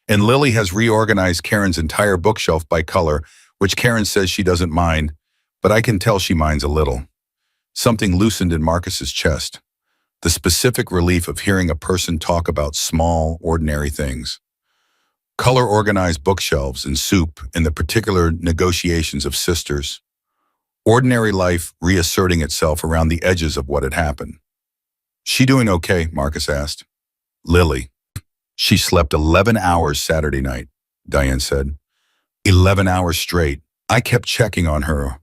And Lily has reorganized Karen's entire bookshelf by color, which Karen says she doesn't mind, but I can tell she minds a little. Something loosened in Marcus's chest. The specific relief of hearing a person talk about small, ordinary things. Color-organized bookshelves and soup and the particular negotiations of sisters. Ordinary life reasserting itself around the edges of what had happened. She doing okay? Marcus asked. Lily. She slept 11 hours Saturday night, Diane said. 11 hours straight. I kept checking on her.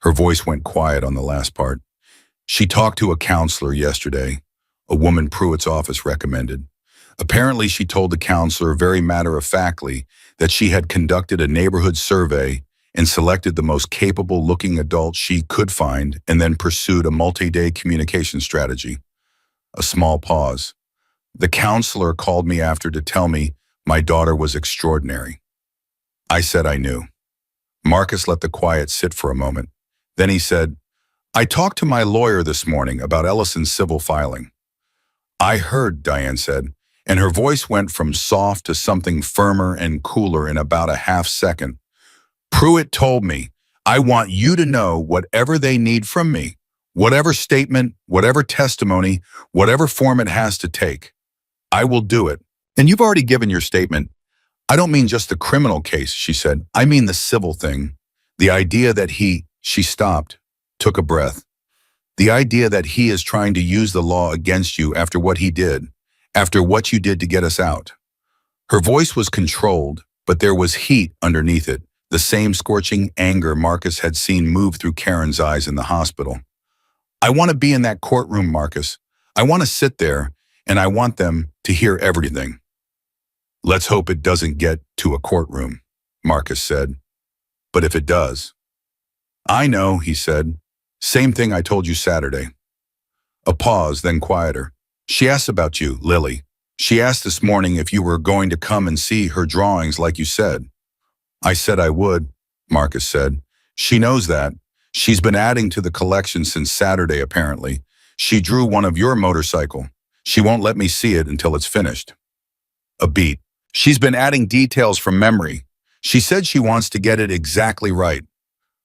Her voice went quiet on the last part. She talked to a counselor yesterday, a woman Pruitt's office recommended. Apparently, she told the counselor very matter-of-factly that she had conducted a neighborhood survey and selected the most capable-looking adult she could find and then pursued a multi-day communication strategy. A small pause. The counselor called me after to tell me my daughter was extraordinary. I said I knew. Marcus let the quiet sit for a moment. Then he said, I talked to my lawyer this morning about Ellison's civil filing. I heard, Diane said, and her voice went from soft to something firmer and cooler in about a half second. Pruitt told me, I want you to know whatever they need from me, whatever statement, whatever testimony, whatever form it has to take. I will do it. And you've already given your statement. I don't mean just the criminal case, she said. I mean the civil thing. The idea that she stopped, took a breath. The idea that he is trying to use the law against you after what he did, after what you did to get us out. Her voice was controlled, but there was heat underneath it, the same scorching anger Marcus had seen move through Karen's eyes in the hospital. I want to be in that courtroom, Marcus. I want to sit there, and I want them to hear everything. Let's hope it doesn't get to a courtroom, Marcus said. But if it does. I know, he said. Same thing I told you Saturday. A pause, then quieter. She asked about you, Lily. She asked this morning if you were going to come and see her drawings like you said. I said I would, Marcus said. She knows that. She's been adding to the collection since Saturday, apparently. She drew one of your motorcycle. She won't let me see it until it's finished. A beat. She's been adding details from memory. She said she wants to get it exactly right.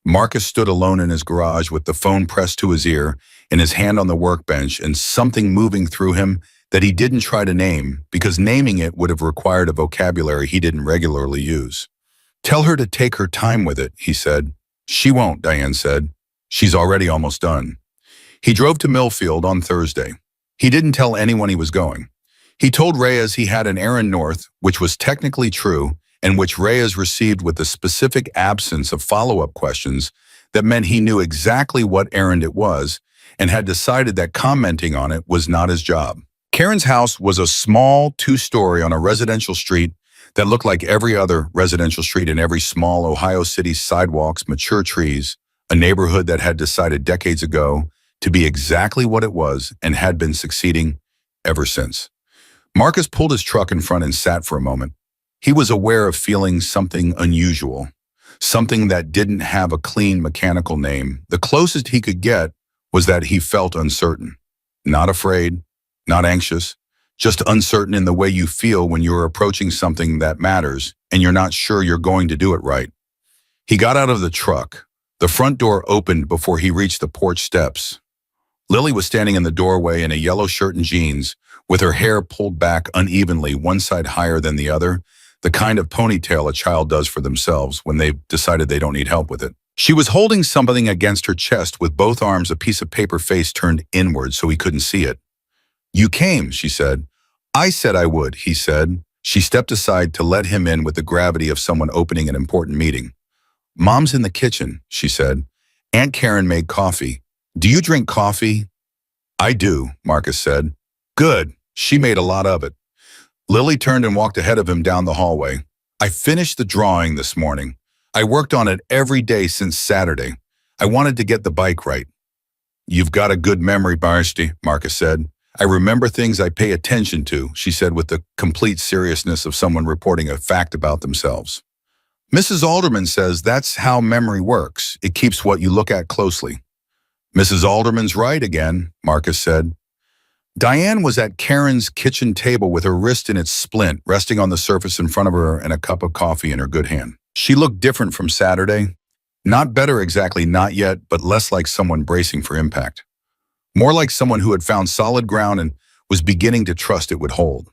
Marcus stood alone in his garage with the phone pressed to his ear and his hand on the workbench and something moving through him that he didn't try to name because naming it would have required a vocabulary he didn't regularly use. Tell her to take her time with it, he said. She won't, Diane said. She's already almost done. He drove to Millfield on Thursday. He didn't tell anyone he was going. He told Reyes he had an errand north, which was technically true, and which Reyes received with the specific absence of follow-up questions that meant he knew exactly what errand it was and had decided that commenting on it was not his job. Karen's house was a small two-story on a residential street that looked like every other residential street in every small Ohio city: sidewalks, mature trees, a neighborhood that had decided decades ago to be exactly what it was and had been succeeding ever since. Marcus pulled his truck in front and sat for a moment. He was aware of feeling something unusual, something that didn't have a clean mechanical name. The closest he could get was that he felt uncertain, not afraid, not anxious, just uncertain in the way you feel when you're approaching something that matters and you're not sure you're going to do it right. He got out of the truck, The front door opened before he reached the porch steps. Lily was standing in the doorway in a yellow shirt and jeans, with her hair pulled back unevenly, one side higher than the other, the kind of ponytail a child does for themselves when they've decided they don't need help with it. She was holding something against her chest with both arms, a piece of paper face turned inward so he couldn't see it. "You came," she said. "I said I would," he said. She stepped aside to let him in with the gravity of someone opening an important meeting. "Mom's in the kitchen," she said. "Aunt Karen made coffee. Do you drink coffee?" "I do," Marcus said. "Good. She made a lot of it." Lily turned and walked ahead of him down the hallway. "I finished the drawing this morning. I worked on it every day since Saturday. I wanted to get the bike right." "You've got a good memory, Barsty," Marcus said. "I remember things I pay attention to," she said with the complete seriousness of someone reporting a fact about themselves. "Mrs. Alderman says that's how memory works. It keeps what you look at closely." "Mrs. Alderman's right again," Marcus said. Diane was at Karen's kitchen table with her wrist in its splint, resting on the surface in front of her and a cup of coffee in her good hand. She looked different from Saturday. Not better exactly, not yet, but less like someone bracing for impact. More like someone who had found solid ground and was beginning to trust it would hold.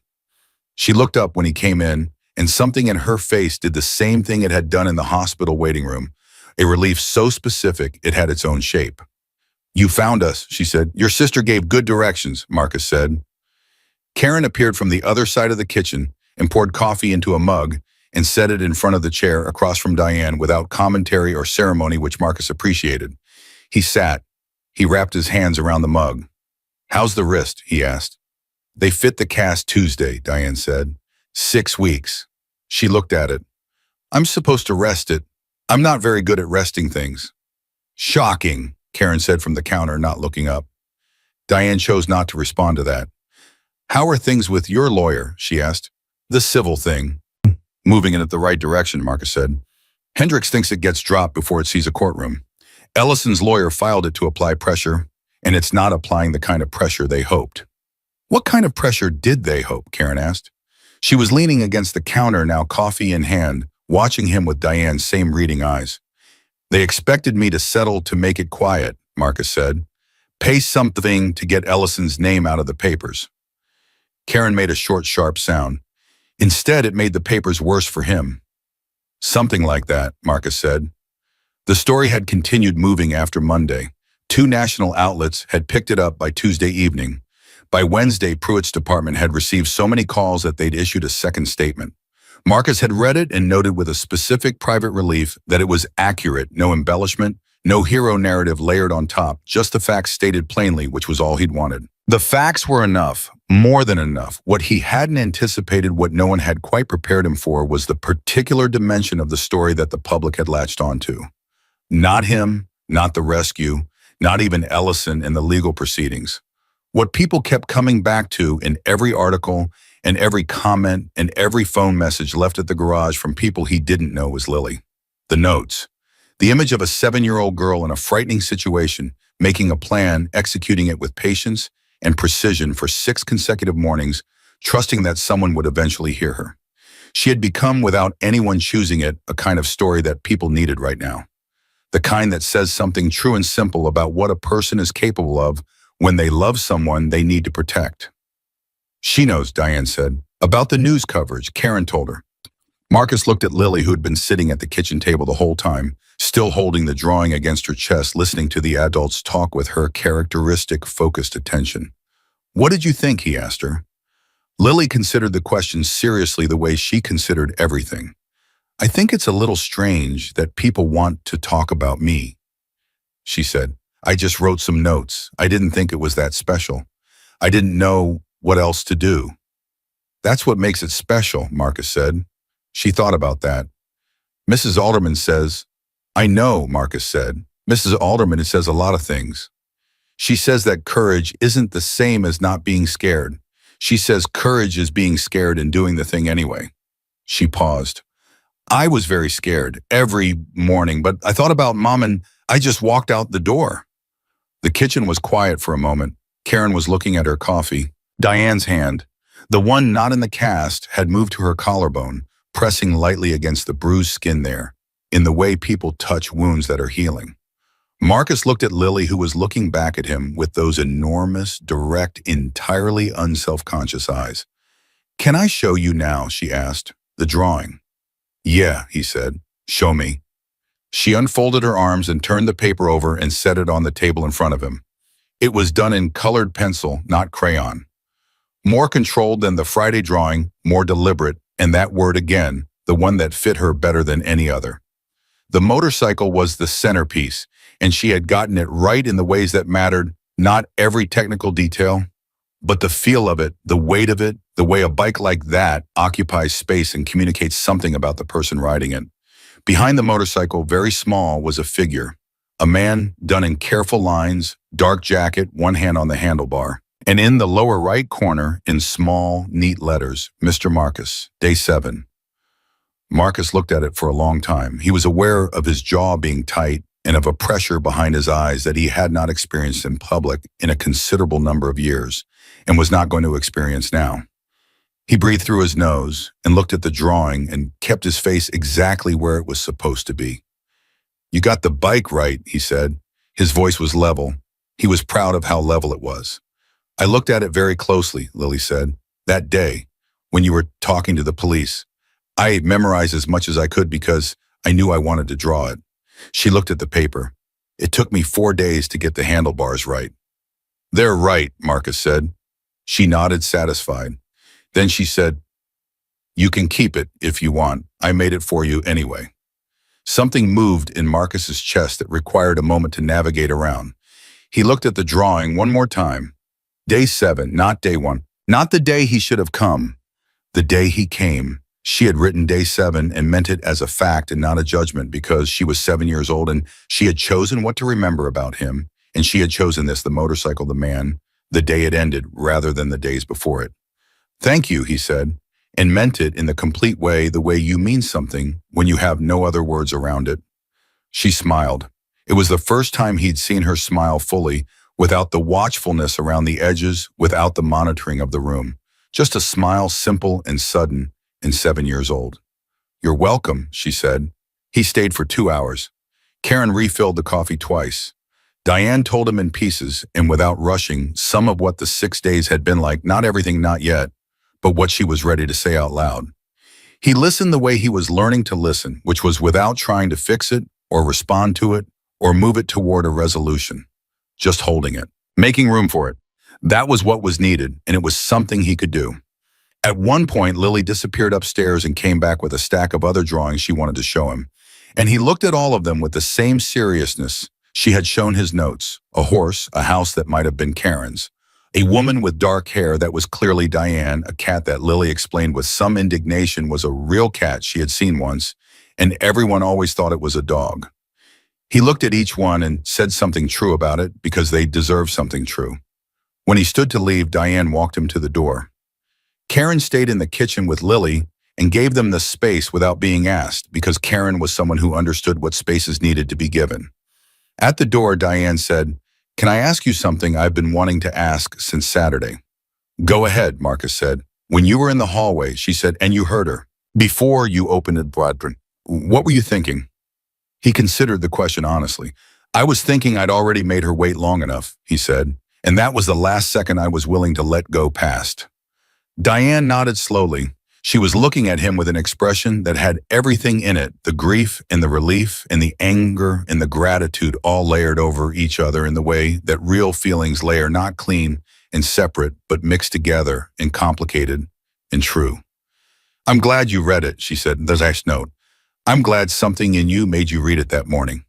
She looked up when he came in, and something in her face did the same thing it had done in the hospital waiting room, a relief so specific it had its own shape. "You found us," she said. "Your sister gave good directions," Marcus said. Karen appeared from the other side of the kitchen and poured coffee into a mug and set it in front of the chair across from Diane without commentary or ceremony, which Marcus appreciated. He sat. He wrapped his hands around the mug. "How's the wrist?" he asked. "They fit the cast Tuesday," Diane said. 6 weeks. She looked at it. "I'm supposed to rest it. I'm not very good at resting things." "Shocking," Karen said from the counter, not looking up. Diane chose not to respond to that. "How are things with your lawyer?" she asked. "The civil thing." "Moving in the right direction," Marcus said. "Hendricks thinks it gets dropped before it sees a courtroom. Ellison's lawyer filed it to apply pressure, and it's not applying the kind of pressure they hoped." "What kind of pressure did they hope?" Karen asked. She was leaning against the counter now, coffee in hand, watching him with Diane's same reading eyes. "They expected me to settle to make it quiet," Marcus said. "Pay something to get Ellison's name out of the papers." Karen made a short, sharp sound. Instead, it made the papers worse for him. "Something like that," Marcus said. The story had continued moving after Monday. 2 national outlets had picked it up by Tuesday evening. By Wednesday, Pruitt's department had received so many calls that they'd issued a second statement. Marcus had read it and noted with a specific private relief that it was accurate, no embellishment, no hero narrative layered on top, just the facts stated plainly, which was all he'd wanted. The facts were enough, more than enough. What he hadn't anticipated, what no one had quite prepared him for, was the particular dimension of the story that the public had latched onto. Not him, not the rescue, not even Ellison and the legal proceedings. What people kept coming back to in every article and every comment and every phone message left at the garage from people he didn't know was Lily. The notes. The image of a 7-year-old girl in a frightening situation, making a plan, executing it with patience and precision for 6 consecutive mornings, trusting that someone would eventually hear her. She had become, without anyone choosing it, a kind of story that people needed right now. The kind that says something true and simple about what a person is capable of when they love someone they need to protect. "She knows," Diane said. "About the news coverage," Karen told her. Marcus looked at Lily, who had been sitting at the kitchen table the whole time, still holding the drawing against her chest, listening to the adults talk with her characteristic, focused attention. "What did you think?" he asked her. Lily considered the question seriously, the way she considered everything. "I think it's a little strange that people want to talk about me," she said. "I just wrote some notes. I didn't think it was that special. I didn't know what else to do." "That's what makes it special," Marcus said. She thought about that. "Mrs. Alderman says..." "I know," Marcus said. "Mrs. Alderman says a lot of things. She says that courage isn't the same as not being scared. She says courage is being scared and doing the thing anyway." She paused. "I was very scared every morning, but I thought about Mom and I just walked out the door." The kitchen was quiet for a moment. Karen was looking at her coffee. Diane's hand, the one not in the cast, had moved to her collarbone, pressing lightly against the bruised skin there. in the way people touch wounds that are healing. Marcus looked at Lily, who was looking back at him with those enormous, direct, entirely unself-conscious eyes. "Can I show you now?" she asked. "The drawing." "Yeah," he said. "Show me." She unfolded her arms and turned the paper over and set it on the table in front of him. It was done in colored pencil, not crayon. More controlled than the Friday drawing, more deliberate, and that word again, the one that fit her better than any other. The motorcycle was the centerpiece, and she had gotten it right in the ways that mattered, not every technical detail, but the feel of it, the weight of it, the way a bike like that occupies space and communicates something about the person riding it. Behind the motorcycle, very small, was a figure. A man done in careful lines, dark jacket, one hand on the handlebar. And in the lower right corner, in small, neat letters, Mr. Marcus, Day 7. Marcus looked at it for a long time. He was aware of his jaw being tight and of a pressure behind his eyes that he had not experienced in public in a considerable number of years and was not going to experience now. He breathed through his nose and looked at the drawing and kept his face exactly where it was supposed to be. "You got the bike right," he said. His voice was level. He was proud of how level it was. "I looked at it very closely," Lily said. "That day, when you were talking to the police. I memorized as much as I could because I knew I wanted to draw it." She looked at the paper. "It took me 4 days to get the handlebars right." "They're right," Marcus said. She nodded, satisfied. Then she said, "You can keep it if you want. I made it for you anyway." Something moved in Marcus's chest that required a moment to navigate around. He looked at the drawing one more time. Day 7, not day 1. Not the day he should have come. The day he came. She had written Day 7 and meant it as a fact and not a judgment because she was 7 years old and she had chosen what to remember about him, and she had chosen this, the motorcycle, the man, the day it ended rather than the days before it. "Thank you," he said, and meant it in the complete way, the way you mean something when you have no other words around it. She smiled. It was the first time he'd seen her smile fully, without the watchfulness around the edges, without the monitoring of the room. Just a smile, simple and sudden, and 7 years old. "You're welcome," she said. He stayed for 2 hours. Karen refilled the coffee twice. Diane told him in pieces, and without rushing, some of what the 6 days had been like, not everything, not yet, but what she was ready to say out loud. He listened the way he was learning to listen, which was without trying to fix it, or respond to it, or move it toward a resolution. Just holding it, making room for it. That was what was needed, and it was something he could do. At one point, Lily disappeared upstairs and came back with a stack of other drawings she wanted to show him. And he looked at all of them with the same seriousness she had shown his notes. A horse, a house that might have been Karen's. A woman with dark hair that was clearly Diane, a cat that Lily explained with some indignation was a real cat she had seen once, and everyone always thought it was a dog. He looked at each one and said something true about it because they deserved something true. When he stood to leave, Diane walked him to the door. Karen stayed in the kitchen with Lily and gave them the space without being asked because Karen was someone who understood what spaces needed to be given. At the door, Diane said, "Can I ask you something I've been wanting to ask since Saturday?" "Go ahead," Marcus said. "When you were in the hallway," she said, "and you heard her. Before you opened it, Bradford, what were you thinking?" He considered the question honestly. "I was thinking I'd already made her wait long enough," he said, "and that was the last second I was willing to let go past." Diane nodded slowly. She was looking at him with an expression that had everything in it, the grief and the relief and the anger and the gratitude all layered over each other in the way that real feelings layer, not clean and separate, but mixed together and complicated and true. "I'm glad you read it," she said. The last note. "I'm glad something in you made you read it that morning."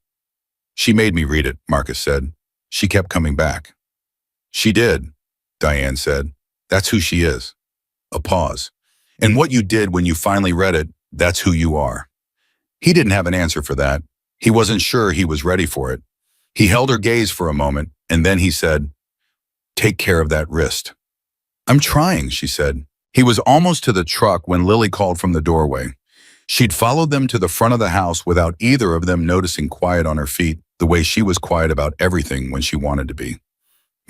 "She made me read it," Marcus said. "She kept coming back." "She did," Diane said. "That's who she is." A pause. "And what you did when you finally read it, that's who you are." He didn't have an answer for that. He wasn't sure he was ready for it. He held her gaze for a moment, and then he said, "Take care of that wrist." "I'm trying," she said. He was almost to the truck when Lily called from the doorway. She'd followed them to the front of the house without either of them noticing quiet on her feet, the way she was quiet about everything when she wanted to be.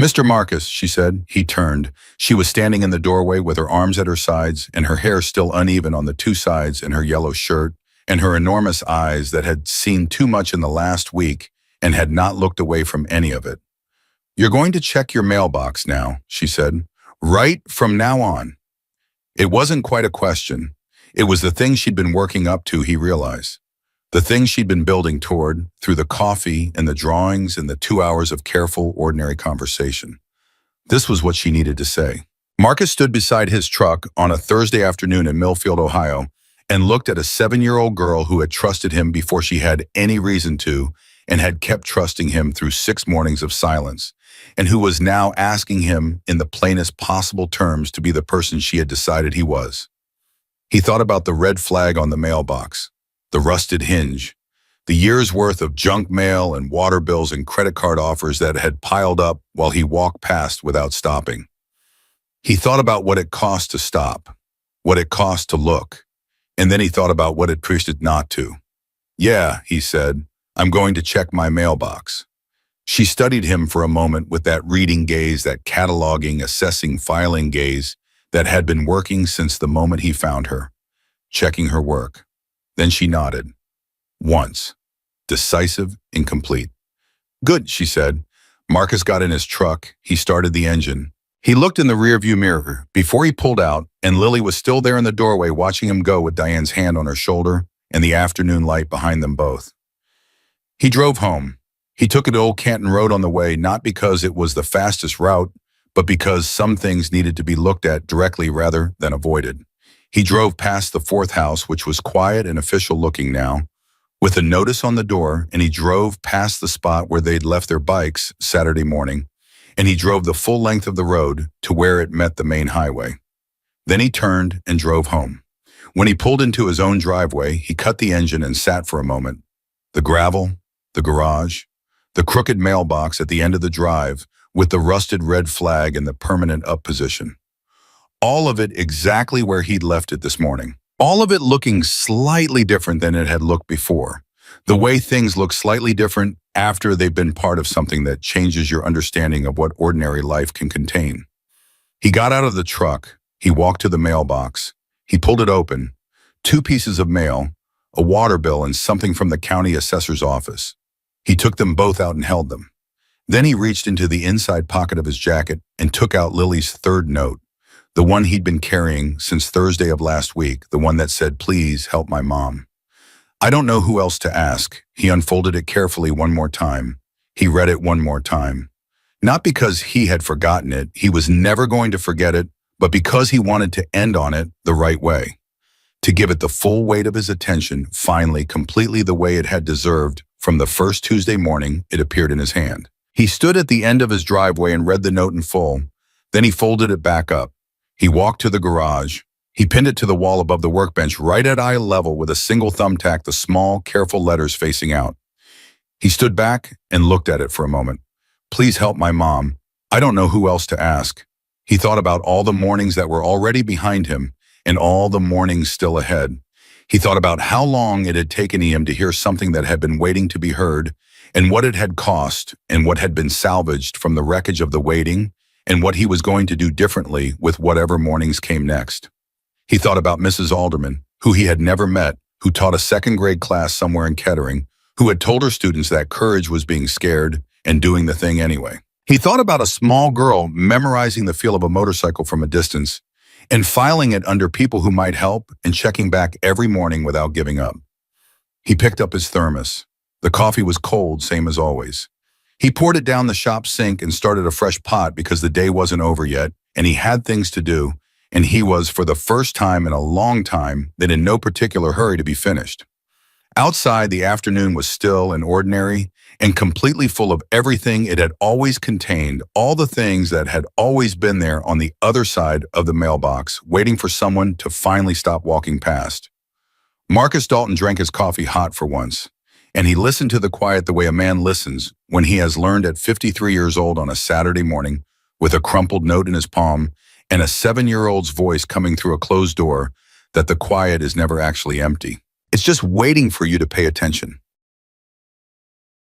"Mr. Marcus," she said. He turned. She was standing in the doorway with her arms at her sides and her hair still uneven on the two sides in her yellow shirt and her enormous eyes that had seen too much in the last week and had not looked away from any of it. "You're going to check your mailbox now," she said. "Right from now on." It wasn't quite a question. It was the thing she'd been working up to, he realized. The thing she'd been building toward through the coffee and the drawings and the 2 hours of careful, ordinary conversation. This was what she needed to say. Marcus stood beside his truck on a Thursday afternoon in Millfield, Ohio, and looked at a 7-year-old girl who had trusted him before she had any reason to and had kept trusting him through 6 mornings of silence, and who was now asking him in the plainest possible terms to be the person she had decided he was. He thought about the red flag on the mailbox, the rusted hinge, the year's worth of junk mail and water bills and credit card offers that had piled up while he walked past without stopping. He thought about what it cost to stop, what it cost to look, and then he thought about what it costed not to. "Yeah," he said, "I'm going to check my mailbox." She studied him for a moment with that reading gaze, that cataloging, assessing, filing gaze that had been working since the moment he found her, checking her work. Then she nodded. Once. Decisive and complete. "Good," she said. Marcus got in his truck. He started the engine. He looked in the rearview mirror before he pulled out, and Lily was still there in the doorway watching him go with Diane's hand on her shoulder and the afternoon light behind them both. He drove home. He took it to Old Canton Road on the way, not because it was the fastest route, but because some things needed to be looked at directly rather than avoided. He drove past the 4th house, which was quiet and official looking now, with a notice on the door, and he drove past the spot where they'd left their bikes Saturday morning, and he drove the full length of the road to where it met the main highway. Then he turned and drove home. When he pulled into his own driveway, he cut the engine and sat for a moment. The gravel, the garage, the crooked mailbox at the end of the drive with the rusted red flag in the permanent up position. All of it exactly where he'd left it this morning. All of it looking slightly different than it had looked before. The way things look slightly different after they've been part of something that changes your understanding of what ordinary life can contain. He got out of the truck. He walked to the mailbox. He pulled it open. 2 pieces of mail, a water bill and something from the county assessor's office. He took them both out and held them. Then he reached into the inside pocket of his jacket and took out Lily's 3rd note, the one he'd been carrying since Thursday of last week, the one that said, "Please help my mom." I don't know who else to ask. He unfolded it carefully one more time. He read it one more time. Not because he had forgotten it, he was never going to forget it, but because he wanted to end on it the right way. To give it the full weight of his attention, finally, completely the way it had deserved from the first Tuesday morning it appeared in his hand. He stood at the end of his driveway and read the note in full. Then he folded it back up. He walked to the garage. He pinned it to the wall above the workbench right at eye level with a single thumbtack, the small, careful letters facing out. He stood back and looked at it for a moment. "Please help my mom." I don't know who else to ask. He thought about all the mornings that were already behind him and all the mornings still ahead. He thought about how long it had taken him to hear something that had been waiting to be heard, and what it had cost, and what had been salvaged from the wreckage of the waiting, and what he was going to do differently with whatever mornings came next. He thought about Mrs. Alderman, who he had never met, who taught a 2nd grade class somewhere in Kettering, who had told her students that courage was being scared and doing the thing anyway. He thought about a small girl memorizing the feel of a motorcycle from a distance and filing it under people who might help and checking back every morning without giving up. He picked up his thermos. The coffee was cold, same as always. He poured it down the shop sink and started a fresh pot because the day wasn't over yet, and he had things to do, and he was, for the first time in a long time, then in no particular hurry to be finished. Outside, the afternoon was still and ordinary and completely full of everything it had always contained, all the things that had always been there on the other side of the mailbox, waiting for someone to finally stop walking past. Marcus Dalton drank his coffee hot for once, and he listened to the quiet the way a man listens when he has learned at 53 years old on a Saturday morning, with a crumpled note in his palm and a 7-year-old's voice coming through a closed door, that the quiet is never actually empty. It's just waiting for you to pay attention.